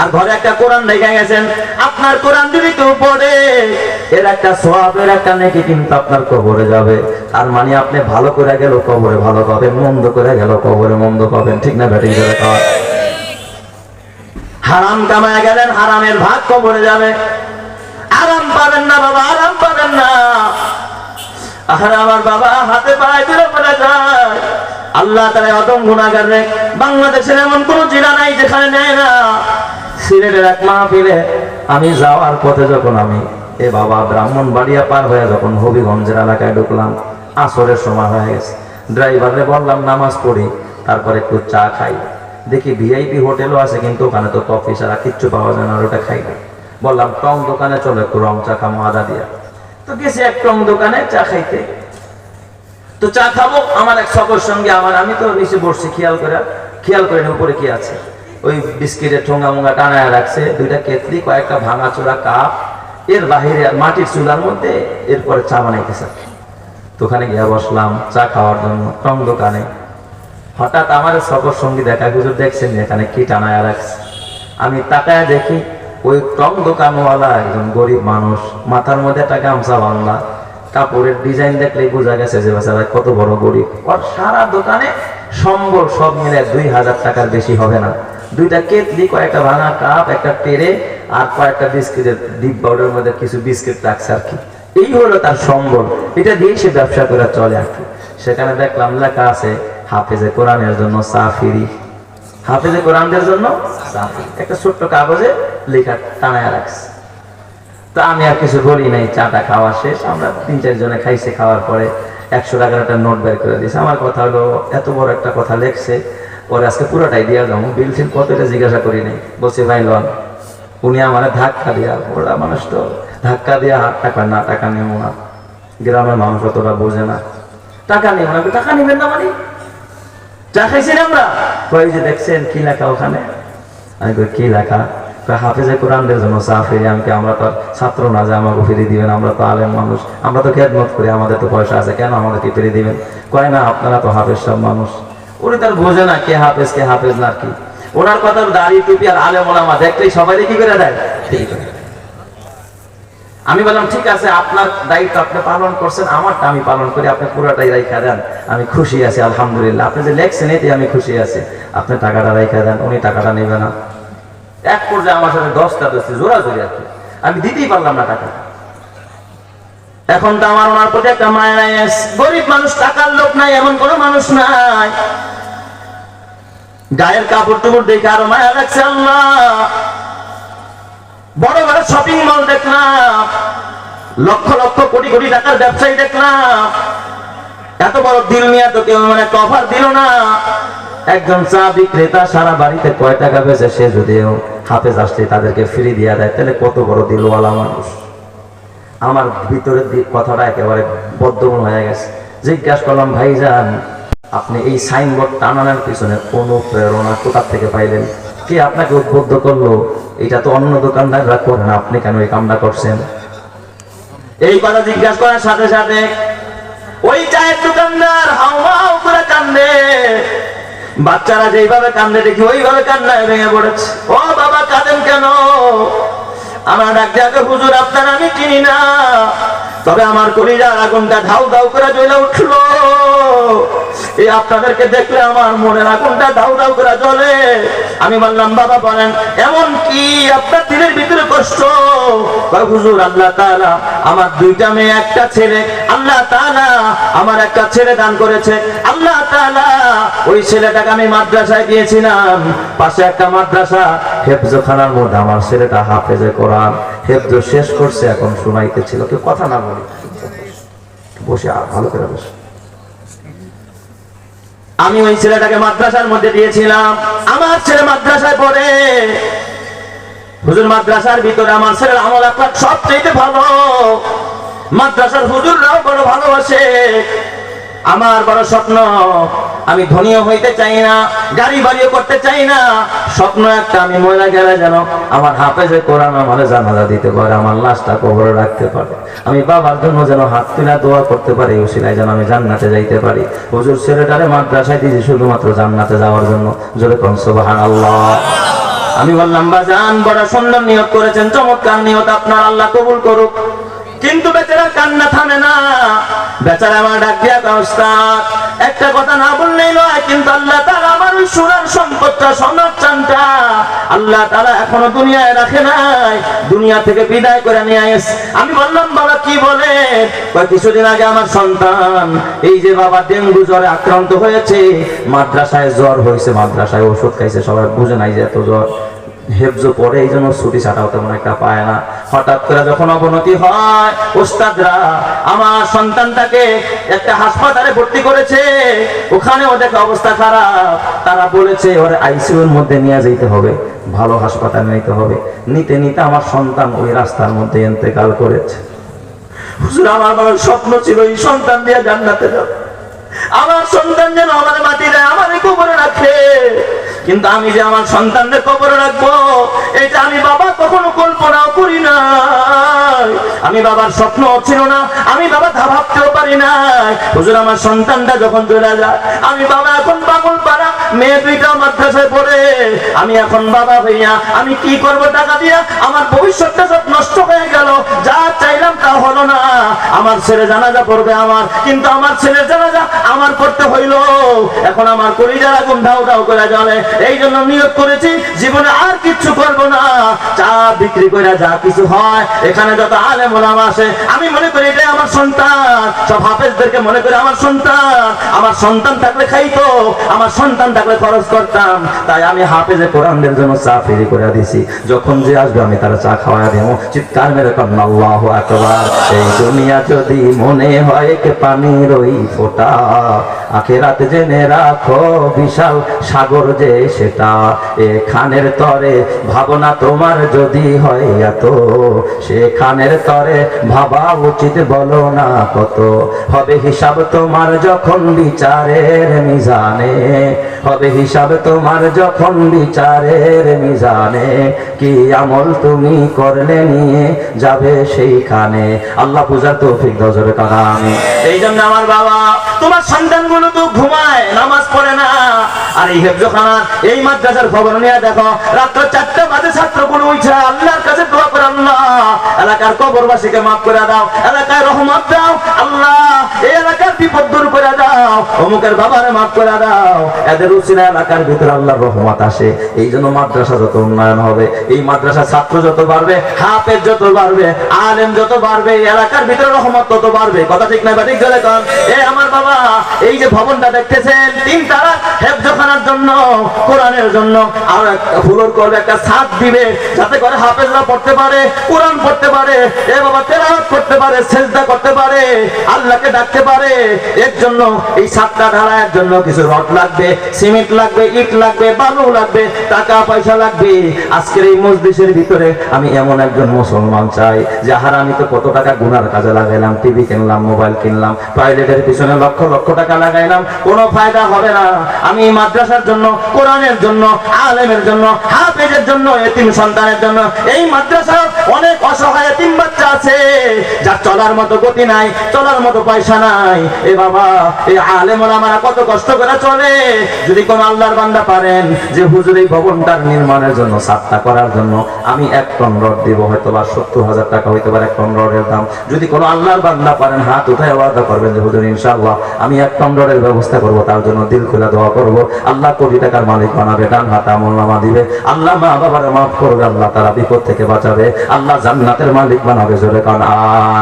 আর ঘরে একটা কোরআন রেখে গেছেন, আপনার কোরআন যদি কেউ পড়ে, এর একটা সওয়াবের একটা নেকি কিন্তু আপনার কবরে যাবে। তার মানে আপনি ভালো করে গেল কবরে ভালো পাবেন, মন্দ করে গেল কবরে মন্দ পাবেন। ঠিক না বেঠিক? হারাম কামায় গেলেন, হারামের ভাগ কবরে যাবে। আরাম পাবেন না বাবা, আরাম পাবেন না। আর আমার বাবা হাতে পায়ে ধরে পড়ে যায়। আল্লাহ তাআলা অদম গুনাহগার রে। বাংলাদেশের এমন কোন জেলা নাই যেখানে নেয় না। সিলেটের এক মাহফিলে আমি যাওয়ার পথে যখন আমি বাবা ব্রাহ্মণবাড়িয়া পার হয়ে যখন হবিগঞ্জের এলাকায় ঢুকলাম, আসরের সময় হয়ে গেছে। ড্রাইভারে বললাম নামাজ পড়ি, তারপর একটু চা খাই। দেখি ভিআইপি হোটেলও আছে, কিন্তু ওখানে তো কফি ছাড়া কিচ্ছু পাওয়া যায় না, ওটা খাই না। বললাম টং দোকানে চলো, একটু রং চা খামো আদা দিয়া। তো গেছি এক টং দোকানে চা খাইতে। তো চা খাবো, আমার এক সকর সঙ্গে আমি তো নিচে বসছি, খেয়াল করে উপরে কি আছে। ওই বিস্কিটের ঠোঙা মোঙা টানায় রাখছে, 2টা কেতলি, কয়েকটা ভাঙা চোরা কাপ, এর বাহিরে আর মাটির চুলার মধ্যে এরপরে চা বানাইতেছে। তো ওখানে গিয়ে বসলাম চা খাওয়ার জন্য টং দোকানে। হঠাৎ আমার সফর সঙ্গী দেখা, হুজুর দেখছেন এখানে কি টানায় রাখছে। আমি তাকায় দেখি ওই টং দোকানওয়ালা একজন গরিব মানুষ, মাথার মধ্যে একটা গামছা বাংলা, কাপড়ের ডিজাইন দেখলেই বোঝা গেছে যে বেচারা কত বড় গরিব। ওর সারা দোকানে সম্বল সব মিলে 2000 টাকার বেশি হবে না। 2টা কেতলি, কয়েকটা ভাঙা কাপ, একটা টেরে আর কয়েকটা বিস্কিটের ডিব্বা, ওটার মধ্যে কিছু বিস্কিট রাখছে আর কি। এই হলো তার সম্বল, এটা দিয়ে সে ব্যবসা করে চলে আর কি। সেখানে দেখলাম লেখা আছে হাফেজে কোরআনের জন্য চা ফ্রি, হাফেজে কোরআনদের জন্য চা ফ্রি, একটা ছোট্ট কাগজে লেখা টানায় রাখছে। তো আমি আর কিছু বলি নাই, চাটা খাওয়া শেষ, আমরা 3-4 জনে খাইছে। খাওয়ার পরে 100 টাকার একটা নোট বের করে দিয়েছে। আমার কথা হলো এত বড় একটা কথা লেখছে, পরে আজকে পুরোটাই দিয়া যাবো, বিল ফিল কত এটা জিজ্ঞাসা করি নাই। বলছে ভাই লন। উনি আমার ধাক্কা দিয়া, ওরা মানুষ তো ধাক্কা দিয়া টাকা না, টাকা নেব না, গ্রামের মানুষ অতটা বোঝে না, টাকা নেব না। টাকা নেবেন না মানে চা খাইছেন আমরা? কই যে দেখছেন কি লেখা ওখানে? আমি কই কি লেখা? হাফেজে কোরআনদের জন্য চা ফ্রি। আমাকে আমরা তো ছাত্র না যে আমাকে ফ্রি দিবেন, আমরা তো আলেম মানুষ, আমরা তো খেদমত করি, আমাদের তো পয়সা আছে, কেন আমাদেরকে ফ্রি দিবেন? কয় না আপনারা তো হাফেজ সব মানুষ। উনি তার বোঝে না কে হাফেজ না কি। ওনার কথা দাড়ি টুপি আর আলেম ওলামা দেখলেই সবাই কি করে দেয়, ঠিক করে। আমি বললাম ঠিক আছে, আপনার দায়িত্ব আপনি পালন করছেন, আমারটা আমি পালন করি, আপনি পুরোটাই রাইখা দেন, আমি খুশি আছি আলহামদুলিল্লাহ। আপনি যে লেখছেন এতে আমি খুশি আছি, আপনি টাকাটা রাইখা দেন। উনি টাকাটা নেবে না। এক পর্যায়ে আমার সাথে 10টা দোষী জোরাজোরি আর কি, আমি দিতেই পারলাম না টাকা। এখন তো আমার ওনার প্রতি একটা মায়া নাই। গরিব মানুষ, টাকার লোক নাই এমন কোন মানুষ নাই। গায়ের কাপড় টুকুর দেখে আরো মায়া লাগছে। আল্লাহ, বড় বড় শপিং মল দেখলাম, লক্ষ লক্ষ কোটি কোটি টাকার ব্যবসায়ী দেখলাম, এত বড় দিল নিয়ে তো কেউ মানে কভার দিল না। একজন চা বিক্রেতা সারা বাড়িতে কয় টাকা বেচে, সে যদিও হাফেজ আসলে তাদেরকে ফ্রি দিয়া দেয়, তাহলে কত বড় দিলওয়ালা মানুষ। আমার ভিতরের কথাটা একেবারে বদ্ধমূল হয়ে গেছে। জিজ্ঞাসা করলাম, ভাইজান আপনি এই সাইনবোর্ড টানানোর পিছনে অনুপ্রেরণা কোথা থেকে পাইলেন? কে আপনাকে উদ্বুদ্ধ করলো? এটা তো অন্য দোকানদাররা করে না, আপনি কেন এই কামটা করছেন? এই কথা জিজ্ঞাসা করার সাথে সাথে ওই চায়ের দোকানদার হাউমাউ করে কান্দে। বাচ্চারা যেইভাবে কান্দে দেখি ওইভাবে কান্নায় ভেঙে পড়েছে। ও বাবা কাঁদেন কেন? আমার ডাক দেখে, হুজুর আপনার আমি চিনি না, তবে আমার কলিজার আগুনটা ধাউ ধাউ করে জ্বলে উঠলো। এই আপনাদেরকে দেখলে আমার মনের আগুনটা ধাউ ধাউ করে জ্বলে। আমি বললাম, বাবা বলেন এমন কি আপনার দিলের ভিতরে কষ্ট? হুজুর আল্লাহ তাআলা আমার 2টা মেয়ে, একটা ছেলে, আল্লাহ তাআলা আমার একটা ছেলে দান করেছে। আল্লাহ তাআলা ওই ছেলেটাকে আমি মাদ্রাসায় দিয়েছিলাম, পাশে একটা মাদ্রাসা, হেফজখানার মধ্যে আমার ছেলেটা হাফেজে কোরআন হেফজ শেষ করছে, এখন শোনাইতেছিল। কেউ কথা না বলি, বসে ভালো করে বসে। আমি ওই ছেলেটাকে মাদ্রাসার মধ্যে দিয়েছিলাম। আমার ছেলে মাদ্রাসায় পড়ে। হুজুর মাদ্রাসার ভিতরে আমার ছেলের আমল আখলাক সবচেয়ে ভালো। মাদ্রাসার হুজুররাও বড় ভালোবাসে। আমার বড় স্বপ্ন, আমি ধনীও হইতে চাই না, গাড়ি বাড়িও করতে চাই না। স্বপ্ন একটা, আমি মরে গেলে যেন আমার হাফেজে কোরআন আমার জানাজা দিতে পারে, আমার লাশটা কবরে রাখতে পারে, আমি বাবার জন্য যেন হাত তুলে দোয়া করতে পারি, ওসিলায় যেন আমি জান্নাতে যাইতে পারি। হুজুর ছেলেটারে মাদ্রাসায় দিয়েছি শুধুমাত্র জান্নাতে যাওয়ার জন্য। জোরে কোন সুবহানাল্লাহ। আমি বললাম, বাজান বড় সুন্দর নিয়ত করেছেন, চমৎকার নিয়ত, আপনার আল্লাহ কবুল করুক। কিন্তু বেচারা কান্না থামে না। বেচারা আমার ডাক দিয়া, ওস্তাদ একটা কথা না বললেই নয়, কিন্তু আল্লাহ তাআলা আমার ওই সোনার সম্পদটা, সোনার চানটা আল্লাহ তাআলা এখনো দুনিয়ায় রাখে নাই, দুনিয়া থেকে বিদায় করে নিয়ে আসে। আমি বললাম, বাবা কি বলে? কিছুদিন আগে আমার সন্তান এই যে বাবা ডেঙ্গু জ্বরে আক্রান্ত হয়েছে, মাদ্রাসায় জ্বর হয়েছে, মাদ্রাসায় ওষুধ খাইছে, সবাই বুঝে নাই যে এত জ্বর, হেফজ পড়ে, এই জন্য ছুটি ছাটাও তেমন একটা পায় না। হঠাৎ করে যখন অবনতি হয়, ওস্তাদরা আমার সন্তানটাকে একটা হাসপাতালে ভর্তি করেছে। ওখানেও দেখে অবস্থা খারাপ, তারা বলেছে ওরে আইসিইউর মধ্যে নিয়ে যেতে হবে, ভালো হাসপাতালে নিতে হবে। নিতে নিতে আমার সন্তান ওই রাস্তার মধ্যে ইন্তেকাল করেছে। হুজুর আমার বড় স্বপ্ন ছিল এই সন্তান দিয়ে জান্নাতে যাবে, আমার সন্তান যেন আমার মাটি দেয়, আমার কবরে রাখে। কিন্তু আমি যে আমার সন্তানদের কবরে রাখবো, এটা আমি বাবা কখনো কল্পনাও করি না। আমি বাবার স্বপ্ন ছিল না, আমি বাবা ভাবতেও পারি না হুজুর আমার সন্তানটা যখন চলে যায়, আমি বাবা এখন পাগল পাড়া মেয়ে দুইটা মাদ্রাসায় পড়ে, আমি এখন বাবা ভাইয়া আমি কি করব টাকা দিয়া, আমার ভবিষ্যৎটা সব নষ্ট হয়ে গেল, যা চাইলাম তা হলো না। আমার ছেলে জানাজা পড়বে আমার, কিন্তু আমার ছেলের জানাজা আমার পড়তে হইল, এখন আমার কলিজার আগুন ধাউ ধাউ করে জ্বলে। এই জন্য নিয়োগ করেছি জীবনে আর কিচ্ছু করব না, চা বিক্রি করে যা কিছু হয়, এখানে যত আলেম ওলামা আসে আমি মনে করি এটাই আমার সন্তান, সব হাফেজদেরকে মনে করি আমার সন্তান, আমার সন্তান থাকলে খাইতো, আমার সন্তান থাকলে খরচ করতাম, তাই আমি হাফেজে কোরআনদের জন্য চা ফ্রি করে দিছি, যখন যে আসবে আমি তারা চা খাওয়া দেবো। চিৎকার মেরে কন্যা আল্লাহু আকবার। এই দুনিয়া যদি মনে হয় কে পানির ওই ফোঁটা, আখেরাত জেনে রাখো বিশাল সাগর যে সেটা, এখানের তরে ভাবনা তোমার যদি হয় এত, সেখানের তরে ভাবা উচিত বলো না কত, হবে হিসাব তোমার যখন বিচারের মিজানে, হবে হিসাব তোমার যখন বিচারের মিজানে, কি আমল তুমি করলে নিয়ে যাবে সেইখানে। আল্লাহ পূজার তৌফিক দাও জোরে কানা আমি। এই জন্য আমার বাবা তোমার সন্তানগুলো তো ঘুমায়, নামাজ পড়ে না, আর এই হেফজখানা এই মাদ্রাসার খবর নিয়ে দেখো, রাত্র 4টা বাজে ছাত্রগুলো উঠছে আল্লাহর কাছে দোয়া করে, আল্লাহ এলাকার কবরবাসীকে মাফ করে দাও, এলাকায় রহমত দাও, আল্লাহ এই এলাকার বিপদ দূর করে দাও, অমুকের বাবারে মাফ করে দাও, এদের উসিলা এলাকার ভিতরে আল্লাহর রহমত আসে। এই জন্য মাদ্রাসা যত উন্নয়ন হবে, এই মাদ্রাসার ছাত্র যত বাড়বে, হাফেজ যত বাড়বে, আলেম যত বাড়বে, এলাকার ভিতরে রহমত তত বাড়বে। কথা ঠিক না ঠিক জলে কন? এই আমার বাবা এই যে ভবনটা দেখতেছেন 3 তারা হেফজখানার জন্য, কোরআনের জন্য, আর একটা ফ্লোর করবে, একটা ছাদ দিবে, যাতে করে হাফেজরা পড়তে পারে, কোরআন পড়তে পারে, এ বাবা তেলাওয়াত করতে পারে, সেজদা করতে পারে, আল্লাহকে ডাকতে পারে। এর জন্য এই ছাদটা ঢালাইয়ের জন্য কিছু রড লাগবে, সিমেন্ট লাগবে, ইট লাগবে, বালু লাগবে, টাকা পয়সা লাগবে। আজকের এই মজলিসের ভিতরে আমি এমন একজন মুসলমান চাই, যাহার আমি তো কত টাকা গুনার কাজে লাগাইলাম, টিভি কিনলাম, মোবাইল কিনলাম, টয়লেটের পিছনে লক্ষ লক্ষ টাকা লাগাইলাম, কোনো ফায়দা হবে না। আমি মাদ্রাসার জন্য, কোরআনের জন্য, আলেমের জন্য, হাফেজের জন্য, এতিম সন্তানের জন্য, এই মাদ্রাসা অনেক অসহায় এতিম বাচ্চা আছে যার চলার মতো গতি নাই, চলার মতো পয়সা নাই। এ বাবা এই আলেম ওলামারা কত কষ্ট করে চলে। যদি কোন আল্লাহর বান্দা পারেন যে হুজুর এই ভবনটার নির্মাণের জন্য, ছাদটা করার জন্য আমি 1 টন রড দেব, হয়তো বা 70,000 টাকা হইতে পারে 1 টন রডের দাম। যদি কোনো আল্লাহর বান্দা পারেন হাত উঠায় ওয়াদা করবেন যে হুজুর ইনশাআল্লাহ আমি 1 টন রডের ব্যবস্থা করব, তার জন্য দিল খুলে দোয়া করব, আল্লাহ কোটি টাকার মালিক বানাবে, ডান হাতে আমলনামা দিবে, আল্লাহ মা বাবার মাফ করবে, আল্লাহ তারা বিপদ থেকে বাঁচাবে, আল্লাহ জান্নাতের মালিক বানাবে। জোরে কান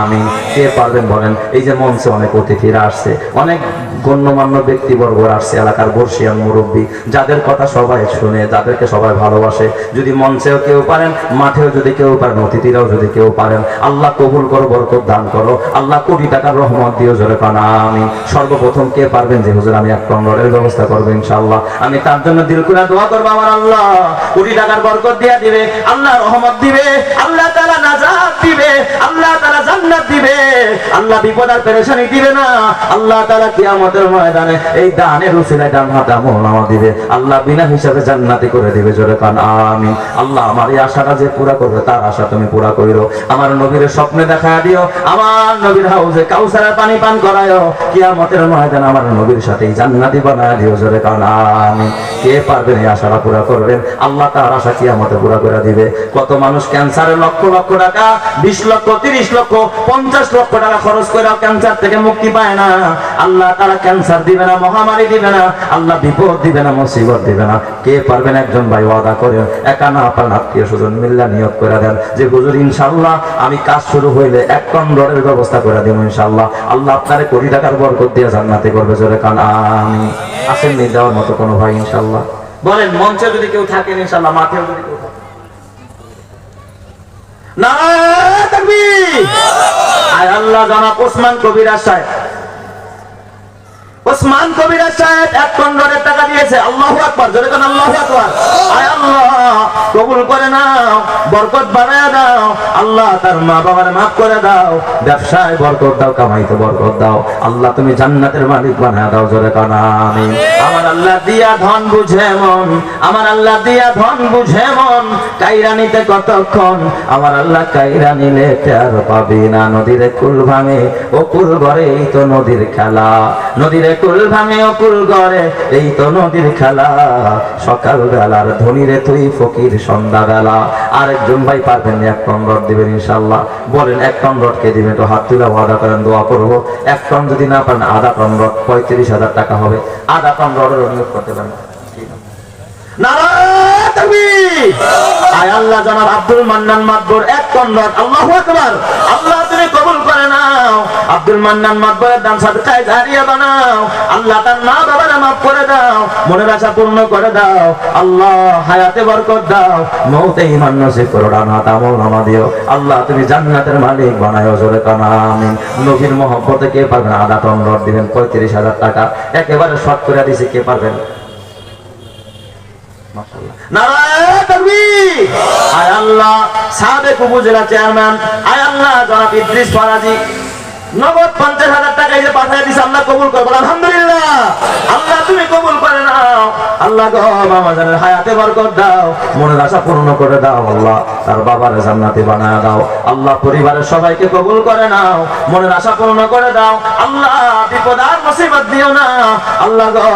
আমিন। কে পারবেন বলেন? এই যে মঞ্চে অনেক অতিথিরা আসছে, অনেক গণ্যমান্য ব্যক্তিবর্গ আসছে, এলাকার বর্ষিয়ান মুরব্বী, যাদের কথা সবাই শুনে, যাদেরকে সবাই ভালোবাসে। যদি মঞ্চেও কেউ পারেন, মাঠেও যদি কেউ পারেন, অতিথিরাও যদি কেউ পারেন, আল্লাহ কবুল করো, বরকত দান করো, আল্লাহ কোটি টাকার রহমত দিও। জোরে কান আমিন। সর্বপ্রথম কে পারবেন যে হুজুর আমি 1 টন রডের ব্যবস্থা করবো ইনশাআল্লাহ, আমি তার জন্য দিল করে দোয়া করবো, আমার আল্লাহ কোটি টাকার বরকত দিয়া দিবে, আল্লাহ রহমত দিবে, আল্লাহ তাআলা নাজাত দিবে, আল্লাহ তাআলা জান্নাত দিবে, আল্লাহ বিপদ আর পেরেশানি দিবে না, আল্লাহ তাআলা কিয়ামতের ময়দানে এই দানের উসিলায় ডান হাতে আমলনামা দিবে, আল্লাহ বিনা হিসাবে জান্নাতি করে দিবে। জোরে কান আমিন। আল্লাহ আমার এই আশাটা যে পুরা করবে তার আশা তুমি পুরা কইরো, আমার নবীর স্বপ্নে দেখা দিও, আমার নবীর হাউজে কাউসারের পানি পান করায়ো, কিয়ামতের ময়দানে আমার নবীর সাথে জান্নাতি বানায় দিও। জোরে কান আমিন। কে পারবেন এই আশাটা পুরা করবেন, আল্লাহ তার আশা কিয়ামতে পুরা করে দিবে। কত মানুষ ক্যান্সারে লক্ষ লক্ষ টাকা, 20 লক্ষ, 30 লক্ষ, 50 লক্ষ টাকা খরচ করে ক্যান্সার থেকে মুক্তি পায় না। আল্লাহ তারা ক্যান্সার দিবে না, মহামারী দিবে না, আল্লাহ বিপদ দিবে না, মুসিবত দিবে না। কে পারবেন? একজন ভাই ওয়াদা করেন, একা না আপনার আত্মীয় স্বজন মিল্লা নিয়ত করে দেন যে হুজুর ইনশাআল্লাহ আমি কাজ শুরু হইলে 1 টন রডের ব্যবস্থা করে দেব ইনশাআল্লাহ, আল্লাহ আপনারে কোটি টাকার বরকত দিয়ে জান্নাতে করবে। জোরে কান আমিন। আসেন নি দেওয়ার মতো কোনো ভাই ইনশাআল্লাহ বলেন? মঞ্চে যদি কেউ থাকেন ইনশাআল্লাহ, মাঠেও যদি কেউ থাকেন, নারায়ে তাকবীর। আয় আল্লাহ জনাব ওসমান কবির সাহেব ওসমান কবির সাহেব 1 টন রডের টাকা দিয়েছে। আল্লাহু আকবার, জোরে কোন আল্লাহু আকবার। আয় আল্লাহ কবুল করে নাও, বরকত বানায় দাও আল্লাহ, তার মা বাবার মাফ করে দাও, ব্যবসায় বরকত দাও, কামাইতে বরকত দাও আল্লাহ, তুমি জান্নাতের মালিক বানায় দাও, জোরে কোন আমিন। আমার আল্লাহ দিয়া ধন বুঝে মন, আমার আল্লাহ দিয়া ধন বুঝে মন, কাইরা নিতে কতক্ষণ, আমার আল্লাহ কাইরা নিলে আর পাবি না। নদীর কুল ভাঙে ও কুল গড়ে, এই তো নদীর খেলা, নদীর কুল ভাঙে ও কুল গড়ে, এই তো নদীর খেলা, সকাল বেলার ধনীরে তুই ফকির সন্ধ্যা বেলা। আরেকজন ভাই পারবেন 1 টন রড দিবেন ইনশাআল্লাহ, বলেন 1 টন রড কে দিবেন? তো হাত তুলে ওয়াদা করেন, দোয়া করবো। 1 টন যদি না পারেন আধা টন রড 35,000 টাকা হবে, আধা টন রডের অনুরোধ করতে পারেন। নারায়ে তাকবীর। আয় আল্লাহ জনাব আব্দুল মান্নান মাদবর 1 টন রড, আল্লাহু আকবার। আল্লাহ তুমি কবুল করে নাও, আব্দুল মান্নান মাদবরের দান সাদকায়ে জারিয়া বানাও আল্লাহ, তার মা বাবার মাফ করে দাও, মনের আশা পূর্ণ করে দাও আল্লাহ, হায়াতে বরকত দাও, মওতে ঈমান নসিব করো, রানাত আমল নামা দিও আল্লাহ, তুমি জান্নাতের মালিক বানায়ো, জোরে কান আমিন। নবীর মহব্বতে কে পারবেন? আধা টন রড দিবেন 35,000 টাকা, একেবারে শর্ট করে দিয়েছে, কে পারবেন? নারায়ে তাকবীর। আয় আল্লাহ সাবেক উপজেলা চেয়ারম্যান, আয় আল্লাহ জনাব ইদ্রিস ফরাজি নগদ 50,000 টাকা এই যে পাঠিয়ে দিয়েছে, আল্লাহ কবুল করো, আলহামদুলিল্লাহ। আল্লাহ তুমি কবুল করে নাও আল্লাহ গো, মামা জানের হায়াতে বরকত দাও, মনের আশা পূর্ণ করে দাও আল্লাহ, তার বাবার জান্নাতি বানায় দাও আল্লাহ, পরিবারের সবাইকে কবুল করে নাও, মনের আশা পূর্ণ করে দাও আল্লাহ, বিপদ আর মুসিবত দিও না আল্লাহ গো,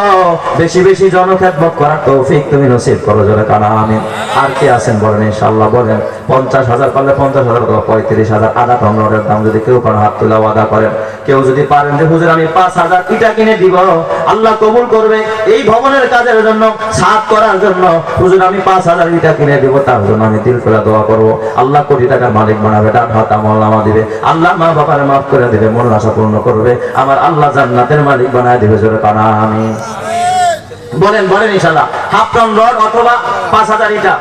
বেশি বেশি জনখেদমত করার তৌফিক তুমি নসিব করো, জোরে কান আমিন। আর কে আছেন বলেন ইনশাআল্লাহ, বলেন 50,000 পারলে 50,000 অথবা 35,000, আধা টন রডের দাম যদি কেউ পারেন হাত তুলে ওয়াদা করেন। কেউ যদি পারেন যে হুজুর আমি 5,000 ইটা কিনে দিব, আল্লাহ কবুল করবে, এই ভবনের কাজের জন্য, সাত করার জন্য হুজুর আমি 5,000 ইটা কিনে দিব, তার জন্য আমি দিল করে দোয়া করবো, আল্লাহ কোটি টাকার মালিক বানাবে, ডান হাত আমল নামা দিবে আল্লাহ, মা বাবার মাফ করে দিবে, মনের আশা পূর্ণ করবে, আমার আল্লাহ জান্নাতের মালিক বানায় দিবে, জোরে কানা আমিন। বলেন বলেন ইনশাআল্লাহ, 1/2 টন রড অথবা 5,000 ইটা।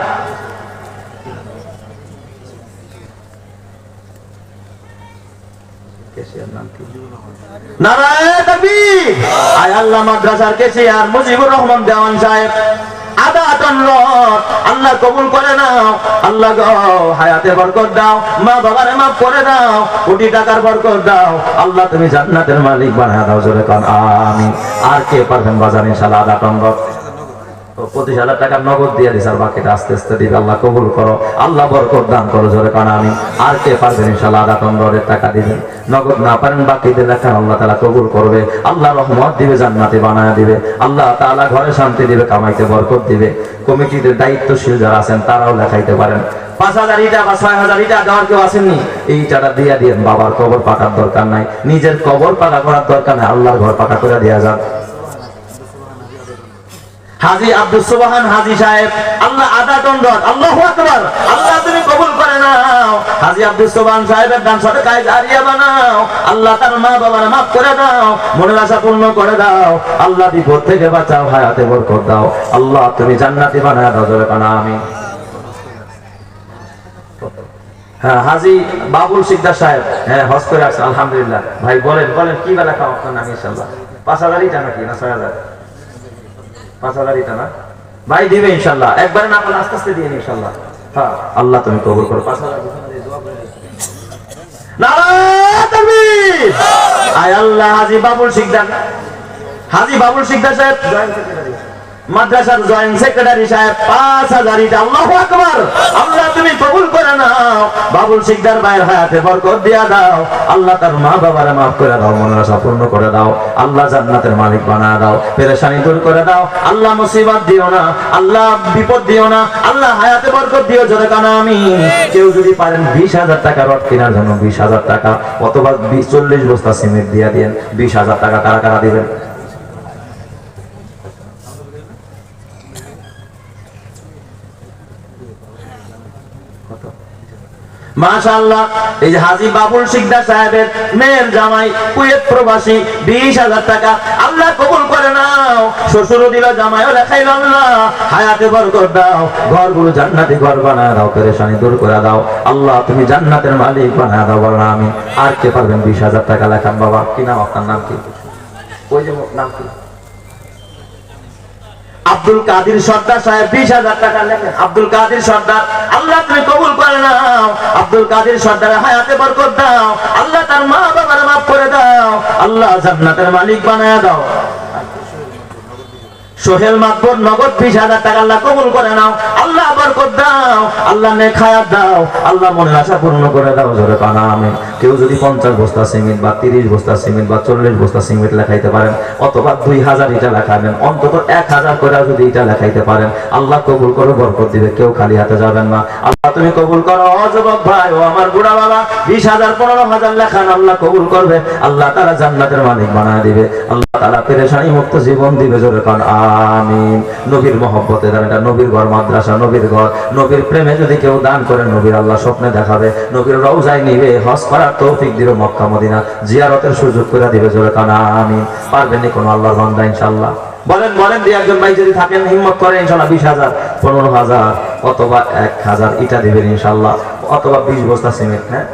নারায়ে তাকবীর। আয় আল্লাহ মাদ্রাসার কেশিয়ার মুজিবুর রহমান দেওয়ান সাহেব 1/2 টন রড, আল্লাহ কবুল করে নাও আল্লাহ গো, হায়াতে বরকত দাও, মা বাবারে মাফ করে দাও, কোটি টাকার বরকত দাও আল্লাহ, তুমি জান্নাতের মালিক বানায় দাও, জোরে কান আমিন। আর কে পারবেন বাজার ইনশাআল্লাহ 1/2 টন রড 25,000 টাকা নগদ দিয়ে দিস, আর বাকিটা আস্তে আস্তে দিবে, আল্লাহ কবুল করো, আল্লাহ বরকত দান করো, জোরে কান আমিন। আর কে পারবেন ইনশাআল্লাহ 1/2 টন রডের টাকা দিবেন, নগদ না পারেন বাকি দিলে লেখা আল্লাহ তাআলা কবুল করবে, আল্লাহ রহমত দিবে, জান্নাতে বানায় দিবে আল্লাহ তাআলা, ঘরে শান্তি দিবে, কামাইতে বরকত দিবে। কমিটিতে দায়িত্বশীল যারা আছেন তারাও লেখাইতে পারেন। 5,000 ইটা বা 6,000 ইটা দেওয়ার কেউ আসেননি, এই ইটাটা দিয়ে দিয়েন, বাবার কবর পাকার দরকার নাই, নিজের কবর পাকা করার দরকার নাই, আল্লাহর ঘর পাকা করে দেয়া যান। হাজী আব্দুল সুবহান হাজী সাহেব, আল্লাহ 1/2 টন রড, আল্লাহু আকবার, আল্লাহ তুমি কবুল করে নাও, হাজী আব্দুল সুবহান সাহেবের দান সদকায়ে জারিয়া বানাও আল্লাহ, তার মা বাবার মাফ করে দাও, মনের আশা পূর্ণ করে দাও আল্লাহ, বিপদ থেকে বাঁচাও, হায়াতে বরকত দাও আল্লাহ, তুমি জান্নাতি বানায় দাও, জোরে কানা আমিন। হ্যাঁ হাজী বাবুল সিকদার সাহেব, হ্যাঁ হজ করে আসছে আলহামদুলিল্লাহ। ভাই বলেন বলেন কি বেলা খাও আপনার নাম ইনশাআল্লাহ? 5,000 ইটা নাকি না 6,000? 5,000 ইটা না ভাই দিবে ইনশাআল্লাহ, একবারে না বলে আস্তে আস্তে দিয়ে ইনশাআল্লাহ। হ্যাঁ আল্লাহ তুমি কবুল করো। 5,000 নারায়ে তাকবীর। আয় আল্লাহ হাজী বাবুল সিকদার, হাজী বাবুল সিকদার সাহেব জয়েন্ট সেক্রেটারি, মাদ্রাসার জয়েন্ট সেক্রেটারি সাহেব 5,000 ইটা, আল্লাহু আকবার, আল্লাহ তুমি কবুল করে নাও, বাবুল সিকদার ভাইয়ের হায়াতে বরকত দিয়া দাও আল্লাহ, তার মা বাবারে মাফ করে দাও, মনের আশা পূর্ণ করে দাও আল্লাহ, জান্নাতের মালিক বানায় দাও, পেরেশানি দূর করে দাও আল্লাহ, মুসিবত দিও না আল্লাহ, বিপদ দিও না আল্লাহ, হায়াতে বরকত দিও, জোরে কানা আমিন। কেউ যদি পারেন 20,000 টাকা রড কেনার জন্য 20,000 টাকা অথবা 40 বস্তা সিমেন্ট দিয়া দিয়েন, 20,000 টাকা কারা কারা দিবেন? মাশাআল্লাহ। এই যে হাজী বাবুল সিকদার সাহেবের মেয়ের জামাই কুয়েত প্রবাসী 20,000 টাকা, আল্লাহ কবুল করে নাও, শ্বশুরও দিল জামাইও লেখাইল, আল্লাহ হায়াতে বরকত দাও, ঘরগুলো জান্নাতি ঘর বানায় দাও, পেরেশানি দূর করে দাও আল্লাহ, তুমি জান্নাতের মালিক বানায় দাও, বলেন আমিন। আর কে পারবেন 20,000 টাকা লেখান? বাবা কি নাম আপনার, নাম কি? ওই যে নাম কি আব্দুল কাদের সর্দার সাহেব 20,000 টাকা লেখেন। আব্দুল কাদের সর্দার, আল্লাহ তুমি কবুল করে নাও। আব্দুল কাদের সর্দারের হায়াতে বরকত দাও। আল্লাহ তার মা বাবার মাফ করে দাও। আল্লাহ জান্নাতের মালিক বানায় দাও। সোহেল মাতবর নগদ 20,000 টাকা আল্লাহ কবুল করে নাও। আল্লাহ বরকত দাও। আল্লাহ নেক হায়াত দাও। আল্লাহ মনের আশা পূর্ণ করে দাও। জোরে কানা আমিন। কেউ যদি 50 বস্তা সিমেন্ট বা 30 বস্তা সিমেন্ট বা 40 বস্তা সিমেন্ট লেখাইতে পারেন, অথবা 2000 ইটা লেখাবেন, অন্তত 1000 করে যদি ইটা লেখাইতে পারেন, আল্লাহ কবুল করে বরকত দিবে। কেউ খালি হাতে যাবেন না। আল্লাহ তুমি কবুল করো। যুবক ভাই ও আমার বুড়া বাবা, 20,000 15,000 লেখান, আল্লাহ কবুল করবে। আল্লাহ তাআলা জান্নাতের মালিক বানায় দিবে। আল্লাহ তাআলা পেরেশানি মুক্ত জীবন দিবে। জোরে কান আমিন। নবীর মহব্বতে দান, এটা নবীর ঘর, মাদ্রাসা নবীর ঘর। নবীর প্রেমে যদি কেউ দান করে, নবীর আল্লাহ স্বপ্নে দেখাবে, নবীর রওজায় নিবে, হজ করার তৌফিক দিবে, মক্কা মদিনা জিয়ারতের সুযোগ করে দিবে। জোরে কান আমিন। পারবেন নি কোন আল্লাহর বান্দা ইনশাআল্লাহ? বলেন বলেন দিয়ে একজন ভাই যদি থাকেন হিম্মত করে ইনশাআল্লাহ 20,000 15,000 অথবা 1000 ইটা দিবেন ইনশাআল্লাহ, অথবা 20 বস্তা সিমেন্ট। হ্যাঁ,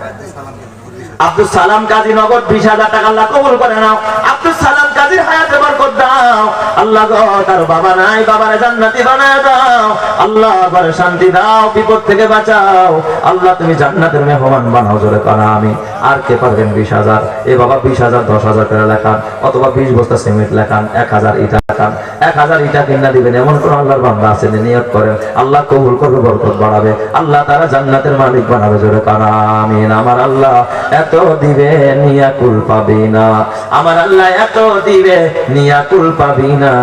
আব্দুল সালাম কাজী নগদ 20,000 টাকা আল্লাহ কবুল করে নাও। আব্দুল সালাম কাজীর হায়াতে বরকত দাও। আল্লাহ গো তার বাবা নাই, বাবারে জান্নাতি বানায় দাও। আল্লাহ ঘরে শান্তি দাও, বিপদ থেকে বাঁচাও। আল্লাহ তুমি জান্নাতের মেহমান বানাও। জোরে কানা আমিন। আর কে পারবেন 20,000? এ বাবা 20,000 10,000 করে লেখান, অথবা 20 বস্তা সিমেন্ট লেখান, 1000 ইটা লেখান। 1000 ইটা কিনা দিবেন, এমন কোন আল্লাহর বান্দা আছে নিয়ত করেন, আল্লাহ কবুল করবে, বরকত বাড়াবে, আল্লাহ তারা জান্নাতের মালিক বানাবে। জোরে কানা আমিন। আমার আল্লাহ এত দিবে নিয়া কুল পাবি না। আমার আল্লাহ এত দিবে নিয়া কুল পাবি না।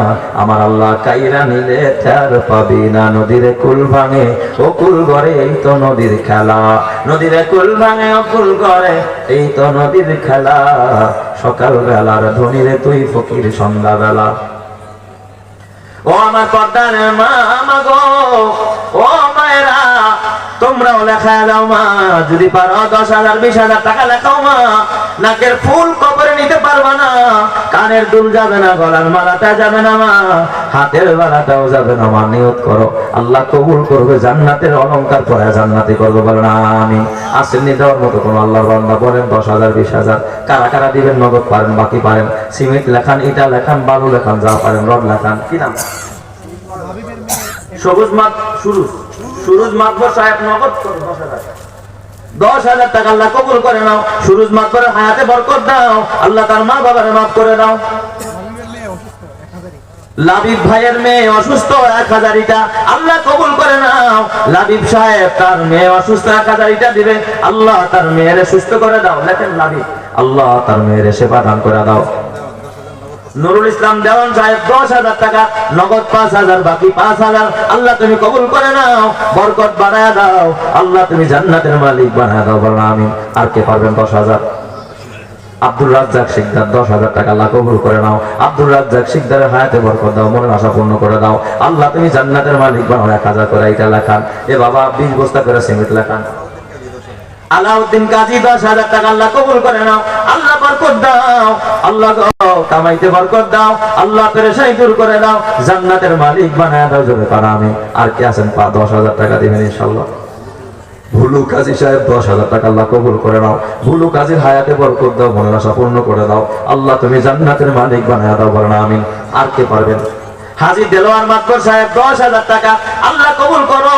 আমার আল্লাহ কাইরা নিলে ঠার পাবি না। নদীরে কুল ভাঙে ও কুল গড়ে, এই তো নদীর খেলা। নদীরে কুল ভাঙে ও কুল গড়ে, এই তো নদীর খেলা। সকাল বেলার ধনীরে তুই ফকির সন্ধ্যা বেলা। ও আমার পর্দার মা, গো ও মায়েরা, তোমরাও লেখা দাও মা। যদি পারো 10,000 20,000 টাকা লেখাও মা। নাকের ফুল কবরে নিতে পারবা না, কানের দুল যাবে না, গলার মালাটা যাবে না মা, হাতের বালাটাও যাবে না মা। নিয়ত করো, আল্লাহ কবুল করবে, জান্নাতের অলংকার পরে জান্নাতি করবে। বলেন আমিন। আসেননি দেওয়ার মতো কোন আল্লাহর বান্দা? বলেন 10,000 20,000 কারা কারা দিবেন? নগদ পারেন, বাকি পারেন সিমেন্ট লেখান, ইটা লেখান, বালু লেখান, যা পারেন রড লেখান। কি নাম? সবুজ মাত সুরুজ মাতবর সাহেব নগদ 10,000 টাকা আল্লাহ কবুল করে নাও। সুরুজ মাতবরের হায়াতে বরকত দাও। আল্লাহ তার মা বাবারে মাফ করে দাও। লাবিব ভাইয়ের মেয়ে অসুস্থ, 1000 ইটা আল্লাহ কবুল করে নাও। লাবিব সাহেব তার মেয়ে অসুস্থ, 1000 ইটা দিবে। আল্লাহ তার মেয়েরে সুস্থ করে দাও। লেখেন লাবিব, আল্লাহ তার মেয়েরে সেবা দান করে দাও। নুরুল ইসলাম দেওয়ান সাহেব 10,000 টাকা নগদ, 5,000 বাকি 5,000 আল্লাহ তুমি কবুল করে নাও, বরকত বাড়ায় দাও। আল্লাহ তুমি জান্নাতের মালিক বানায় দাও। বলেন আমিন। আর কে পারবেন 10,000? আব্দুল রাজ্জাক শিকদার 10,000 টাকা আল্লাহ কবুল করে নাও। আব্দুল রাজ্জাক শিকদারের হায়াতে বরকত দাও, মনের আশা পূর্ণ করে দাও। আল্লাহ তুমি জান্নাতের মালিক বানাও। 1000 করে এটা লেখান। এ বাবা 20 বস্তা করে সিমেন্ট লেখান। আলাউদ্দিন কাজী 10,000 টাকা আল্লাহ কবুল করে নাও। আল্লাহ বরকত দাও। আল্লাহ কামাইতে বরকত দাও। আল্লাহ পেরেশানি দূর করে দাও, জান্নাতের মালিক বানায় দাও। জোরে পারা আমি। আর কি আছেন 10,000 টাকা দিবেন ইনশাআল্লাহ? ভুলু কাজী সাহেব 10,000 টাকা আল্লাহ কবুল করে নাও। ভুলু কাজীর হায়াতে বরকত দাও, মনের আশা পূর্ণ করে দাও। আল্লাহ তুমি জান্নাতের মালিক বানায় দাও। বলেন আমিন। আর কে পারবেন? হাজী দেলোয়ার মাতবর সাহেব 10,000 টাকা আল্লাহ কবুল করো,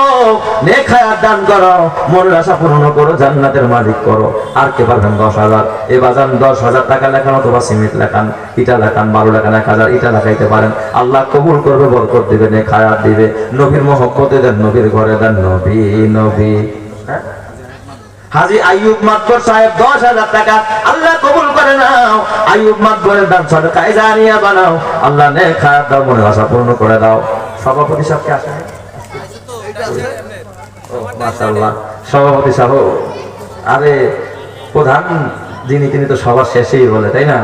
নেক হায়াত দান করো, মনের আশা পূর্ণ করো, জান্নাতের মালিক করো। আর কে পারবেন 10,000? এ বাজান 10,000 টাকা লেখান, অথবা সিমেন্ট লেখান, ইটা লেখান, বালু লেখান, 1000 ইটা লেখাইতে পারেন। আল্লাহ কবুল করবে, বরকত দিবে, নেক হায়াত দিবে। নবীর মহব্বতে দেন, নবীর ঘরে দেন, নবী নবী। হ্যাঁ, হাজী আইয়ুব মাতবর সাহেব 10,000 টাকা আল্লাহ কবুল করে নাও। আইয়ুব মাতবরের দান সদকা জারিয়া বানাও। আল্লাহ নেক হায়াত দাও, মনের আশা পূর্ণ করে দাও। সভাপতি সাহেবকে আসেন। মাশাআল্লাহ, সভাপতি সাহেব। আরে প্রধান যিনি, তিনি তো সবার শেষেই বলে, তাই না?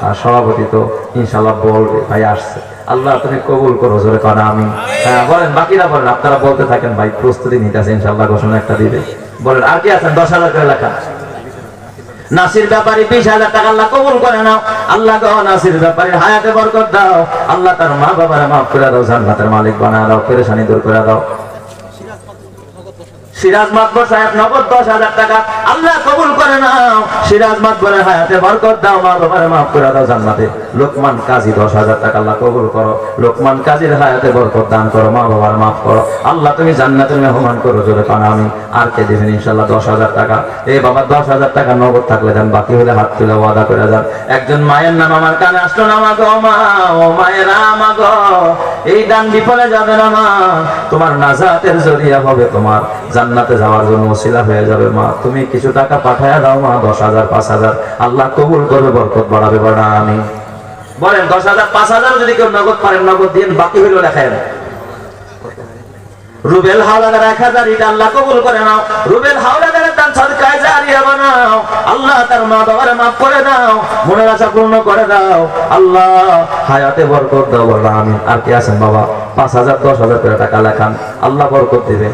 আর সভাপতি তো ইনশাআল্লাহ বলবে, ভাই আসছে। আল্লাহ তুমি কবুল করো। জোরে কানা আমিন। হ্যাঁ বলেন, বাকিরা বলেন, আপনারা বলতে থাকেন, ভাই প্রস্তুতি নিতে আছে, ইনশাআল্লাহ ঘোষণা একটা দিবে। বলেন আর কি আছেন? 10,000 করে লেখা। নাসির ব্যাপারী 20,000 টাকা আল্লাহ কবুল করে নাও। আল্লাহ গো নাসির ব্যাপারীর হায়াতে বরকত দাও। আল্লাহ তার মা বাবারে মাফ করে দাও, জান্নাতের মালিক বানায় দাও, পেরেশানি দূর করে দাও। সিরাজ মাতবর সাহেব নগদ 10,000 টাকা আল্লাহ কবুল কবুল করে নাও। সিরাজ মাতবরের হায়াতে বরকত দাও, মা বাবার মাফ করে দাও জান্নাতে। লোকমান কাজী 10,000 টাকা আল্লাহ কবুল করো। লোকমান কাজীর হায়াতে বরকত দান করো, মা বাবার মাফ করো। আল্লাহ তুমি জান্নাতের মেহমান করো, জোরে কান আমিন। আর কে দিবেন ইনশাআল্লাহ 10,000 টাকা? এই বাবা 10,000 টাকা নগদ থাকলে দেন, বাকি হলে হাত তুলে ওয়াদা করে যান। একজন মায়ের নাম আমার কানে আসলো না, মা গো মা, ও মায়েরা মা গো, এই দান বিফলে যাবে না মা, তোমার নাজাতের জরিয়া হবে, তোমার জান্নাতে যাওয়ার জন্য ওসিলা হয়ে যাবে মা। তুমি কিছু টাকা পাঠায়া দাও মা, 10,000 5,000 আল্লাহ কবুল করবে, বরকত বাড়াবে, বাড়া আমি বলেন 10,000 5,000 যদি কেউ নগদ পারেন নগদ দিন, বাকি হইল লেখেন। রুবেল হাওলাদার 1,000 এটা আল্লাহ কবুল করে নাও। রুবেল হাওলাদারের দান সদকায়ে জারিয়া বানাও। আল্লাহ তার মা বাবার মাফ করে দাও, মনের আশা পূর্ণ করে দাও। আল্লাহ হায়াতে বরকত দাও, বলা আমিন। আর কি আছেন বাবা? 5,000 10,000 করে টাকা লেখান, আল্লাহ বরকত দিবে।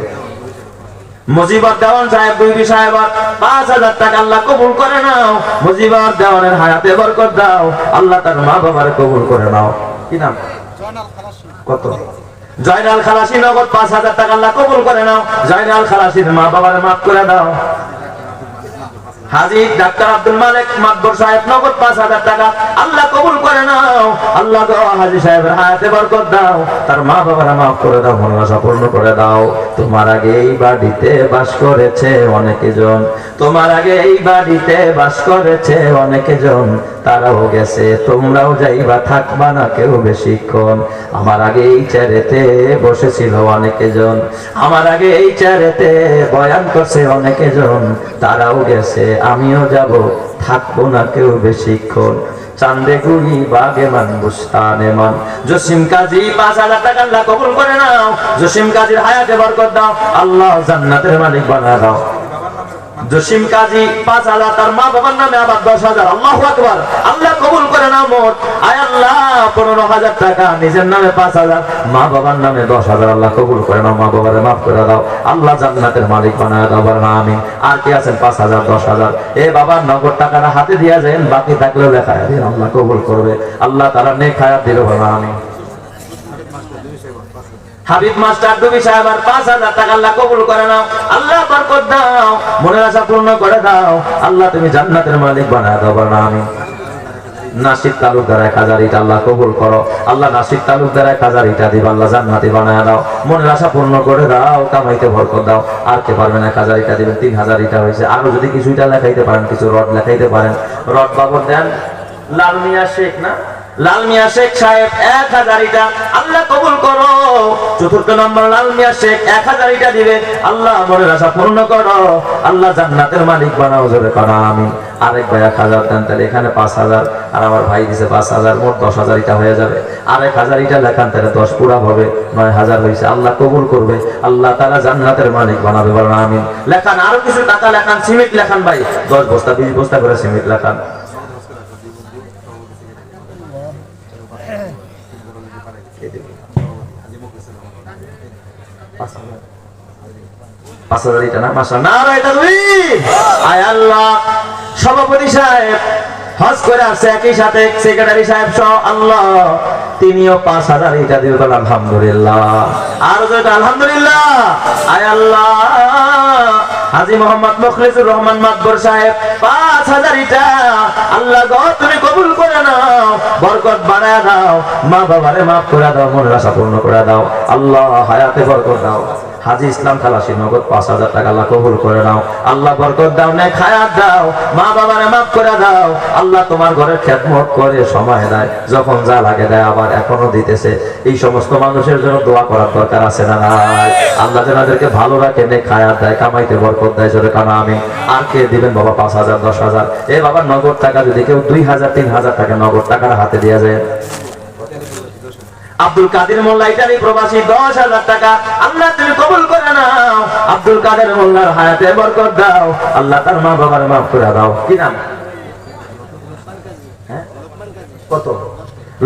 মুজিবর দেওয়ান সাহেব 2 সাহেব 5,000 টাকা আল্লাহ কবুল করে নাও। মুজিবর দেওয়ানের হায়াতে বরকত দাও, আল্লাহ তার মা বাবার কবুল করে নাও। কি নাম? কত? জয়নাল খালাসি নগদ 5,000 টাকা আল্লাহ কবুল করে নাও। জয়নাল খালাসির মা বাবার মাফ করে দাও। হাজী ডাক্তার আব্দুল মালিক মাতবর সাহেব নগদ 5,000 টাকা আল্লাহ কবুল করে নাও। আল্লাহ গো হাজী সাহেবের হায়াতে বরকত দাও, তার মা বাবার মাফ করে দাও, মনের আশা পূর্ণ করে দাও। তোমার আগে এই বাড়িতে বাস করেছে অনেকজন, তোমার আগে এই বাড়িতে বাস করেছে অনেকজন, তারাও গেছে, তোমরাও যাইবা, থাকবা না কেউ বেশিক্ষণ। আমার আগে এই চেয়ারেতে বসেছিল অনেকজন, আমার আগে এই চেয়ারেতে বয়ান করছে অনেকজন, তারাও গেছে, আমিও যাব, থাকবো না কেউ বেশিক্ষণ। চান্দে গুড়ি বাগে মান বুস্তানে মান। জসিম কাজী 5,000 টাকা আল্লাহ কবুল করে নাও। জসিম কাজীর হায়াতে বরকত দাও, আল্লাহ জান্নাতের মালিক বানায় দাও। জসিম কাজী 5,000 তার মা বাবার নামে আবার 10,000, আল্লাহু আকবার, আল্লাহ কবুল করে নাও। মোট আয় আল্লাহ 15,000 টাকা, নিজের নামে 5,000, মা বাবার নামে 10,000 আল্লাহ কবুল করে নাও, মা বাবারে মাফ করে দাও, আল্লাহ জান্নাতের মালিক বানায় দাও, বলেন আমিন। আর কি আছেন 5,000 10,000? এ বাবার নগদ টাকাটা হাতে দিয়া যান, বাকি থাকলেও লেখা দিন, আল্লাহ কবুল করবে, আল্লাহ তাআলা নেক হায়াত দিল, বলেন আমিন। হাবিব মাস্টার 2 সাহেব 5,000 টাকা আল্লাহ কবুল করে নাও, আল্লাহ বরকত দাও, মনের আশা পূর্ণ করে দাও, আল্লাহ তুমি জান্নাতের মালিক বানায় দাও, বলেন আমিন। নাসির তালুকদার 1,000 ইটা আল্লাহ কবুল করো, আল্লাহ নাসির তালুকদার 1,000 ইটা দিবা, আল্লাহ জান্নাতি বানায় দাও, মনের আশা পূর্ণ করে দাও, কামাইতে বরকত দাও। আর কে পারবেন 1,000 ইটা দিবেন, 3,000 ইটা হয়েছে। আরো যদি কিছু ইটা লেখাইতে পারেন, কিছু রড লেখাইতে পারেন, রড বাবর দেন। লাল মিয়া শেখ না, লাল মিয়া শেখ সাহেব 1,000 ইটা আল্লাহ কবুল করো। 4th নম্বর লাল মিয়া শেখ 1,000 ইটা দিবে, আল্লাহ মনের আশা পূর্ণ করো, আল্লাহ জান্নাতের মালিক বানাও, জোরে করো আমিন। আরেক ভাই 1,000 দেন, তাহলে এখানে 5,000, আর আমার ভাই দিছে 5,000, মোট 10,000 ইটা হয়ে যাবে। আর 1,000 ইটা লেখান, তাহলে 10 পুরা হবে, 9,000 হয়েছে, আল্লাহ কবুল করবে, আল্লাহ তাআলা জান্নাতের মালিক বানাবে, বলেন আমিন। লেখান, আরো কিছু টাকা লেখান, সিমেন্ট লেখান ভাই, 10 বস্তা 20 বস্তা করে সিমেন্ট লেখান। সভাপতি সাহেব হজ করে আসছে, একই সাথে সেক্রেটারি সাহেব সহ, আল্লাহ তিনিও 5,000 ইটা দিবে, আলহামদুলিল্লাহ। আর আলহামদুলিল্লাহ। আয় আল্লাহ হাজী মোহাম্মদ মুখলিসুর রহমান মাতবর সাহেব 5,000 ইটা আল্লাহ গো তুমি কবুল করে নাও, বরকত বাড়ায় দাও, মা বাবারে মাফ করে দাও, মনের আশা পূর্ণ করে দাও, আল্লাহ হায়াতে বরকত দাও। হাজী ইসলাম খালাসি নগদ 5,000 টাকা আল্লাহ কবুল করে নাও, আল্লাহ বরকত দাও, নেক হায়াত দাও, মা বাবারে মাফ করে দাও, আল্লাহ তোমার ঘরে খেদমত করে সময় দেয়, যখন যা লাগে দেয়, আবার এখনো দিতেছে। এই সমস্ত মানুষের জন্য দোয়া করার দরকার আছে না নাই? আল্লাহ যাদেরকে ভালো রাখে, নেক হায়াত দেয়, কামাইতে বরকত দেয়, জোরে কানা আমিন। আর কে দিবেন বাবা 5,000 10,000? এ বাবা নগদ টাকা যদি কেউ 2,000 3,000 টাকা নগদ টাকার হাতে দিয়ে যায়। আব্দুল কাদের মোল্লা ইটালি প্রবাসী 10,000 টাকা আল্লাহ তুমি কবুল করে নাও, আব্দুল কাদের মোল্লার হায়াতে বরকত দাও, আল্লাহ তার মা বাবার মাফ করে দাও। কি নাম? কত?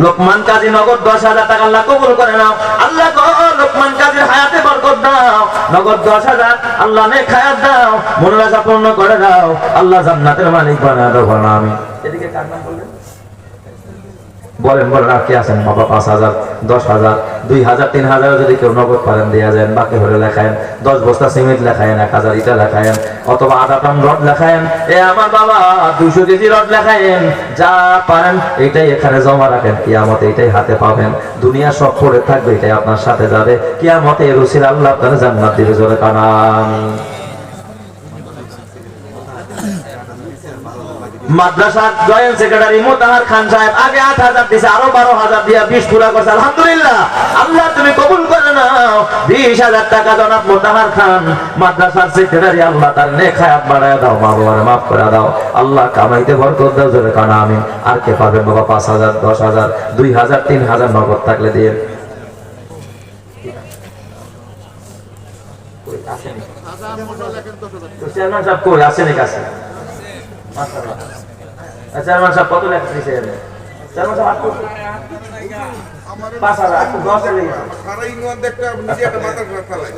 লোকমান কাজী নগদ 10,000 টাকা আল্লাহ কবুল করে নাও, আল্লাহ লোকমান কাজীর হায়াতে বরকত দাও, নগদ 10,000 আল্লাহ নেক হায়াত দাও, মনের আশা পূর্ণ করে দাও, আল্লাহ জান্নাতের মালিক বানায় দাও, বলেন আমিন। এদিকে কার নাম বললেন? বলেন বলেন আর কি আছেন বাবা? 5,000, 10,000, 2,000, 3,000 যদি কেউ নগদ পারেন দেওয়া যায়, বাকি হলে লেখায়েন 10 বস্তা সিমেন্ট লেখায়েন, 1,000 ইটা লেখায়েন, অথবা 1/2 টন রড লেখায়েন, এ আমার বাবা 200 কেজি রড লেখায়েন, যা পারেন এটাই এখানে জমা রাখেন। কিয়ামতে এটাই হাতে পাবেন, দুনিয়া সব পড়ে থাকবে, এটাই আপনার সাথে যাবে। কিয়ামতে এর উসিলা আল্লাহ আপনার জান্নাত দিবে, জোরে কানা আমিন। মাদ্রাসার জয়েন্ট সেক্রেটারি মোতাহার খান সাহেব আগে 8,000 দিয়েছে, আরো 12,000 দিয়ে 20 পুরা করছে। আলহামদুলিল্লাহ, আল্লাহ তুমি কবুল করে নাও। 20,000 টাকা জনাব মোতাহার খান মাদ্রাসার সেক্রেটারি, আল্লাহ তার নেক হায়াত বাড়ায় দাও, মা বাবার মাফ করে দাও, আল্লাহ কামাইতে বরকত দাও, জোরে কানা আমিন। আর কে পাবেন বাবা? 5,000, 10,000, 2,000, 3,000 নগদ থাকলে দিয়ে চেয়ারম্যান সাহেব কই আসেনি কাছে? চেয়ারম্যান সাহেব কত লেখা দিয়েছেন? চেয়ারম্যান সাহেব 5,000, 10 লেখা। সারা ইউনিয়ন দেখতে আমি নিজে একটা মাথার ঘর চালাই,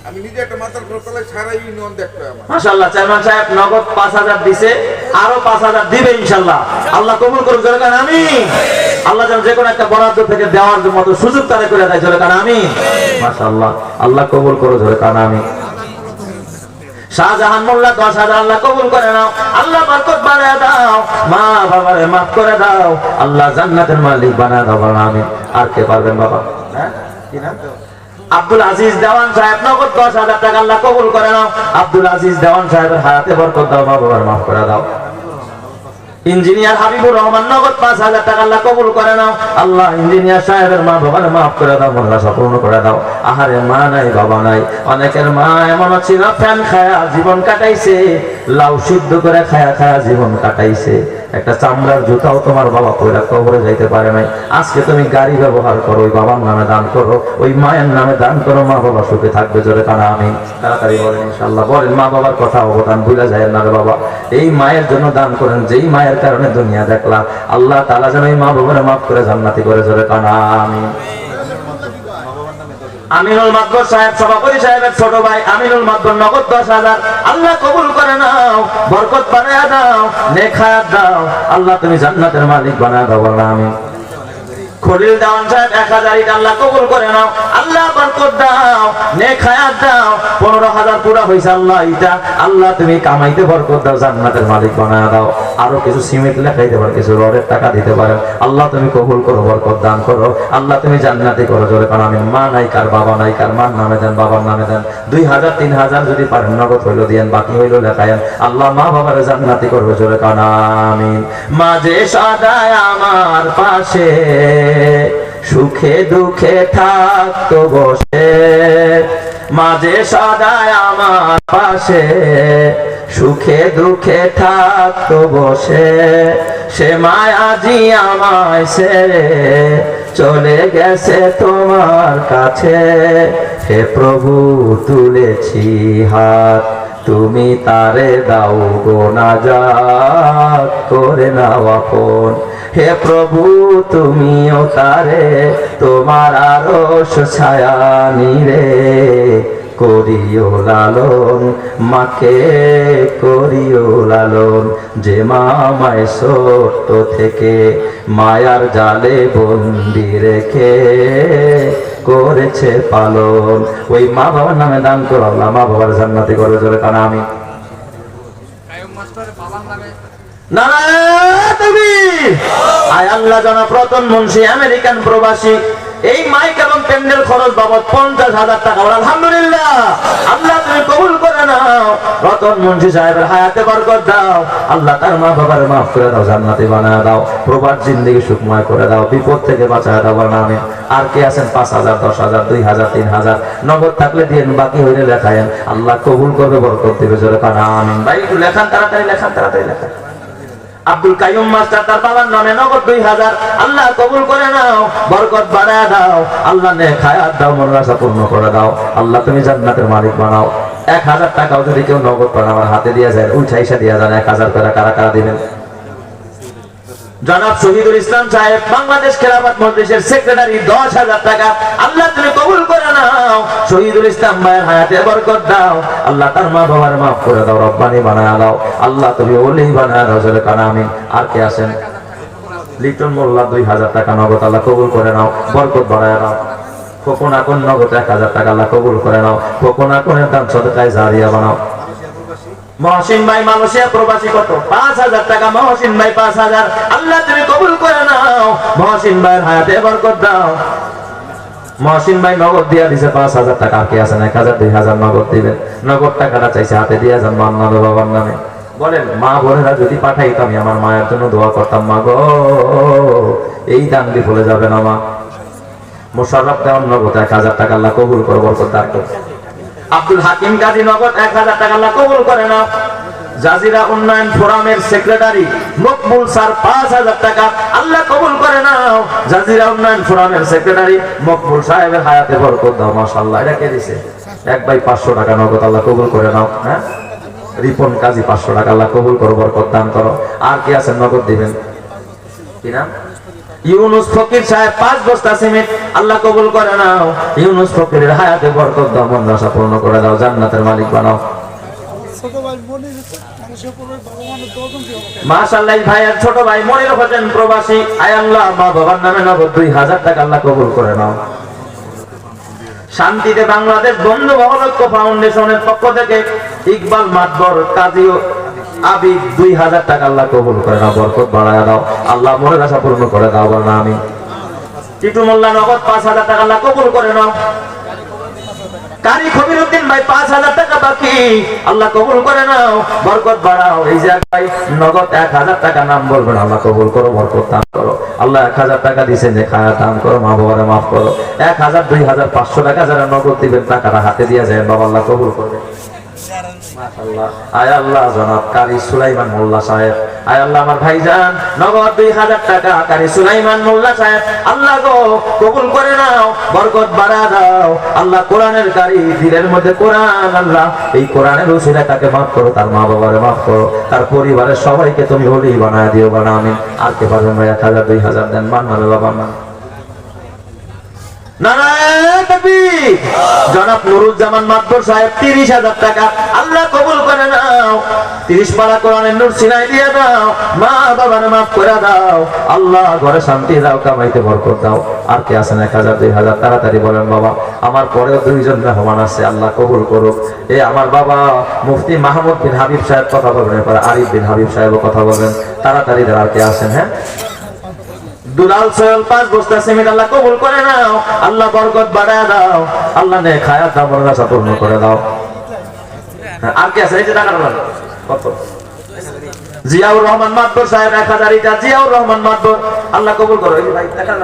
আমি নিজে একটা মাথার ঘর চালাই, সারা ইউনিয়ন দেখতে আমার। মাশাআল্লাহ, চেয়ারম্যান সাহেব নগদ 5,000 দিছে, আরো 5,000 দিবে ইনশাআল্লাহ। আল্লাহ কবুল করুক, জোরে কান আমিন। আল্লাহ যেন যে কোনো একটা বরাদ্দ থেকে দেওয়ার মতো সুযোগ তারে করে দেয়, জোরে কান আমিন। মাশাআল্লাহ, আল্লাহ কবুল করুক, জোরে কান আমিন। শাহজাহান মোল্লা 10,000, আল্লাহ কবুল করে নাও, আল্লাহ বরকত বাড়ায় দাও, মা বাবারে মাফ করে দাও, আল্লাহ জান্নাতের মালিক বানায় দাও, আমিন। আর কে পারবেন বাবা? হ্যাঁ, কি নাম? আব্দুল আজিজ দেওয়ান সাহেব নগদ 10,000 টাকা, আল্লাহ কবুল করে নাও। আব্দুল আজিজ দেওয়ান সাহেবের হায়াতে বরকত দাও, মা বাবার মাফ করে দাও। ইঞ্জিনিয়ার হাবিবুর রহমান নগদ 5,000 টাকা, আল্লাহ কবুল করে নাও, আল্লাহ ইঞ্জিনিয়ার সাহেবের মা বাবার মাফ করে দাও, মনরা সম্পূর্ণ করে দাও। আহারে মা নাই বাবা নাই, অনেকের মা এমন ছিল ফ্যান খায়া জীবন কাটাইছে, লাউ সিদ্ধ করে খায়া খায়া জীবন কাটাইছে, একটা চামড়ার জুতাও তোমার বাবা পয়লা কবরে যাইতে পারে নাই। আজকে তুমি গাড়ি ব্যবহার করো, ওই বাবার নামে দান করো, ওই মায়ের নামে দান করো, মা বাবা সুখে থাকবে, জোরে কানা আমিন। তাড়াতাড়ি বলেন ইনশাআল্লাহ, বলেন মা বাবার কথা অবদান ভুলে যায় না রে বাবা। এই মায়ের জন্য দান করেন, যেই মায়ের কারণে দুনিয়া দেখলা, আল্লাহ তাআলা যেন এই মা বাবার মাফ করে জান্নাতি করে, জোরে কানা আমিন। আমিনুল মাদবর সাহেব সভাপতি সাহেবের ছোট ভাই আমিনুল মাদবর নগদ 10,000, আল্লাহ কবুল করে নাও, বরকত বানায় দাও, নেক হায়াত দাও, আল্লাহ তুমি জান্নাতের মালিক বানায় দাও, আমিন। খলিল দেওয়ান সাহেব 1,000, ইট আল্লাহ কবুল করে নাও, আল্লাহ বরকত দাও, নেক হায়াত দাও, 15,000 পুরা হইছে, আল্লাহ ইটা আল্লাহ তুমি কামাইতে বরকত দাও, জান্নাতের মালিক বানায় দাও। আরো কিছু সিমেন্ট লেখাইতে পারেন, কিছু রডের টাকা দিতে পারেন, আল্লাহ তুমি কবুল করো, বরকত দান করো, আল্লাহ তুমি জান্নাতি করো, জোরে কারণ আমি। মা নাই কার, বাবা নাই কার, মার নামে দেন, বাবার নামে দেন, 2,000, 3,000 যদি পারেন নগদ হইলো দিয়েন, বাকি হইলো লেখায়েন, আল্লাহ মা বাবার জান্নাতি করবে, জোরে কারণ আমিন। মাঝে সদায় আমার পাশে, সুখে দুঃখে থাকতো বসে, মাঝে সদায় আমার পাশে, সুখে দুঃখে থাকতো বসে, সে মায়াজি আমায় ছেড়ে চলে গেছে তোমার কাছে। হে প্রভু তুলেছি হাত, তুমি তারে দাও গো নাজাত, করে নাও আপন। হে প্রভু তুমিও তারে তোমার আরশ ছায়া নিরে করিও লালন, মাকে করিও লালন, যে মামায় ছোট্ট থেকে মায়ার জালে বন্দি রেখে করেছে পালন। ওই মা বাবার নামে দান করো, আল্লাহ মা বাবার জান্নাতি করবে, জোরে কানা আমিন। আয় আল্লাহ জনাব রতন মুন্সি আমেরিকান প্রবাসী, এই মাইক এবং প্যান্ডেল খরচ বাবদ 50,000 টাকা, আলহামদুলিল্লাহ। আল্লাহ তুমি কবুল করে নাও, রতন মুন্সি সাহেবের হায়াতে বরকত দাও, আল্লাহ তার মা বাবার মাফ করে দাও, জান্নাতি বানায় দাও, প্রবাস জিন্দেগি সুখময় করে দাও, বিপদ থেকে বাঁচায় দাও, নামে। আর কে আছেন? 5,000, 10,000, 2,000, 3,000 নগদ থাকলে দিয়েন, বাকি হইলে লেখায়েন, আল্লাহ কবুল করবে, বরকত দিবে, জোরে কানা আমিন। ভাই একটু লেখান, তাড়াতাড়ি লেখান, তাড়াতাড়ি লেখান। আব্দুল কাইয়ুম মাস্টার তার বাবার নামে নগদ 2,000, আল্লাহ কবুল করে নাও, বরকত বাড়ায় দাও, আল্লাহ নেক হায়াত দাও, মনের আশা পূর্ণ করে দাও, আল্লাহ তুমি জান্নাতের মালিক বানাও। 1,000 টাকাও যদি কেউ নগদ পান আমার হাতে দিয়ে যায়, উঠাইসা দিয়ে যান, 1,000 করে কারা কারা দিবেন? জনাব শহীদুল ইসলাম সাহেব বাংলাদেশ খেলাফত মজলিসের সেক্রেটারি 10,000 টাকা, আল্লাহ তুমি কবুল করে নাও, শহীদুল ইসলাম ভাইয়ের হায়াতে বরকত দাও, আল্লাহ তার মা বাবার মাফ করে দাও, রব্বানি বানায় দাও, আল্লাহ তুমি ওলি বানায় দাও, জোরে কানা আমিন। আর কে আছেন? লিটন মোল্লা 2000 টাকা নগদ আল্লাহ কবুল করে নাও, বরকত বাড়ায় নাও। খোকন আকন নগদ 1000 টাকা আল্লাহ কবুল করে নাও, খোকন আকনের দান সদকায় জারিয়া বানাও। মহসিন ভাই মালয়েশিয়া প্রবাসী কত 5000 টাকা, মহসিন ভাই 5000 আল্লাহ তুমি কবুল করে নাও, মহসিন ভাইয়ের হায়াতে বরকত দাও। মহসিন ভাই নগদ দিয়া দিছে 5000 টাকা, কে আছেন 1000 2000 নগদ দিবেন, নগদ টাকাটা চাইছে হাতে দিয়ে যান মান্নার বাবার নামে। বলেন মা বোনেরা যদি পাঠাইতো আমি আমার মায়ের জন্য দোয়া করতাম, মা গো এই দান দিয়ে ভুলে যাবে না মা। মোশাররফ দেওয়ান নগদ 1000 টাকা আল্লাহ কবুল করে বরকত দান করুন। আব্দুল হাকিম গাজী নগদ 1000 টাকা আল্লাহ কবুল করে নাও। জাজিরা উন্নয়ন ফোরামের সেক্রেটারি মকবুল স্যার 5000 টাকা আল্লাহ কবুল করে নাও। জাজিরা উন্নয়ন ফোরামের সেক্রেটারি মকবুল সাহেবের হায়াতে বরকত দাও। মাশাআল্লাহ, এটা কে দিছে? এক ভাই 500 টাকা নগদ আল্লাহ কবুল করে নাও। হ্যাঁ, রিপন কাজী 500 টাকা আল্লাহ কবুল করো, বরকত দান করো। আর কি আছেন নগদ দিবেন? কি নাম? ইউনুস ফকির সাহেব 5 বস্তা সিমেন্ট আল্লাহ কবুল করে নাও। ইউনুস ফকিরের হায়াতে বরকত দাও, মন আশা পূর্ণ করে দাও, জান্নাতের মালিক বানাও। মাশাআল্লাহ, ভাইয়ের ছোট ভাই মনির হোসেন প্রবাসী, আয় আল্লাহ মা বাবার নামে নগদ 2000 টাকা আল্লাহ কবুল করে নাও। শান্তিতে বাংলাদেশ বন্ধু মহলক্ষ ফাউন্ডেশনের পক্ষ থেকে ইকবাল মাতবর কাজী আবিদ 2000 টাকা আল্লাহ কবুল করে নাও, বরকত বাড়ায় দাও, আল্লাহ মনের আশা পূর্ণ করে দাও, বল না আমিন। টিটু মোল্লা নগদ 5000 টাকা আল্লাহ কবুল করে নাও। কারি খবিরউদ্দিন ভাই 5000 টাকা বাকি আল্লাহ কবুল করে নাও, বরকত বাড়াও। এই যে ভাই নগদ 1000 টাকা, নাম বলবেন, আল্লাহ কবুল করো, বরকত দান করো। আল্লাহ 1000 টাকা দিয়েছেন, যে খায়া দান করো, মা বাবারে মাফ করো। 1000 2000 500 টাকা যারা নগদ দিবেন টাকাটা হাতে দিয়ে যায়, বাবা আল্লাহ কবুল করবে। মাশাআল্লাহ, আয় আল্লাহ জনাব কারি সুলাইমান মোল্লা সাহেব, আয় আল্লাহ আমার ভাইজান নগদ 2000 টাকা কারি সুলাইমান মোল্লা সাহেব আল্লাহ গো কবুল করে নাও, বরকত বাড়া দাও। আল্লাহ কোরআনের কারি, দিলের মধ্যে কোরআন, আল্লাহ এই কোরআনের উসিলায় তাকে মাফ করো, তার মা বাবারে মাফ করো, তার পরিবারের সবাইকে তুমি ওলি বানায় দিও, বানা আমিন। আর কে পারবেন ভাই? 1000 2000 দেন, মান মানে বাবা মান। নারায়ণ তাকবীর। জনাব নুরুজ্জামান মাতবর সাহেব 30000 টাকা আল্লাহ কবুল করে নাও। 30 পারা কোরআনের নূর সিনাই দিয়ে দাও, মা বাবার মাফ করে দাও, আল্লাহ ঘরে শান্তি দাও, কামাইতে বরকত দাও। আর কে আছেন 1000 2000? তাড়াতাড়ি বলেন বাবা। আমার পরেও 2 জন মেহমান আছে, আল্লাহ কবুল করুক। এই আমার বাবা মুফতি মাহমুদ বিন হাবিব সাহেব কথা বলবেন, এরপরে আরিফ বিন হাবিব সাহেবও কথা বলবেন। তাড়াতাড়ি আর কে আছেন? হ্যাঁ, দুলাল সোহেল 5 বস্তা সিমেন্ট আল্লাহ কবুল করে নাও, আল্লাহ বরকত বাড়ায় দাও, আল্লাহ নে খায়াত দাও, মনের আশা পূর্ণ করে দাও। আর কি আছে? এই যে টাকা কত? জিয়াউর রহমান মাতবর সাহেব 1000 জিয়াউর রহমান মাতবর আল্লাহ কবুল করো। এই ভাই টাকা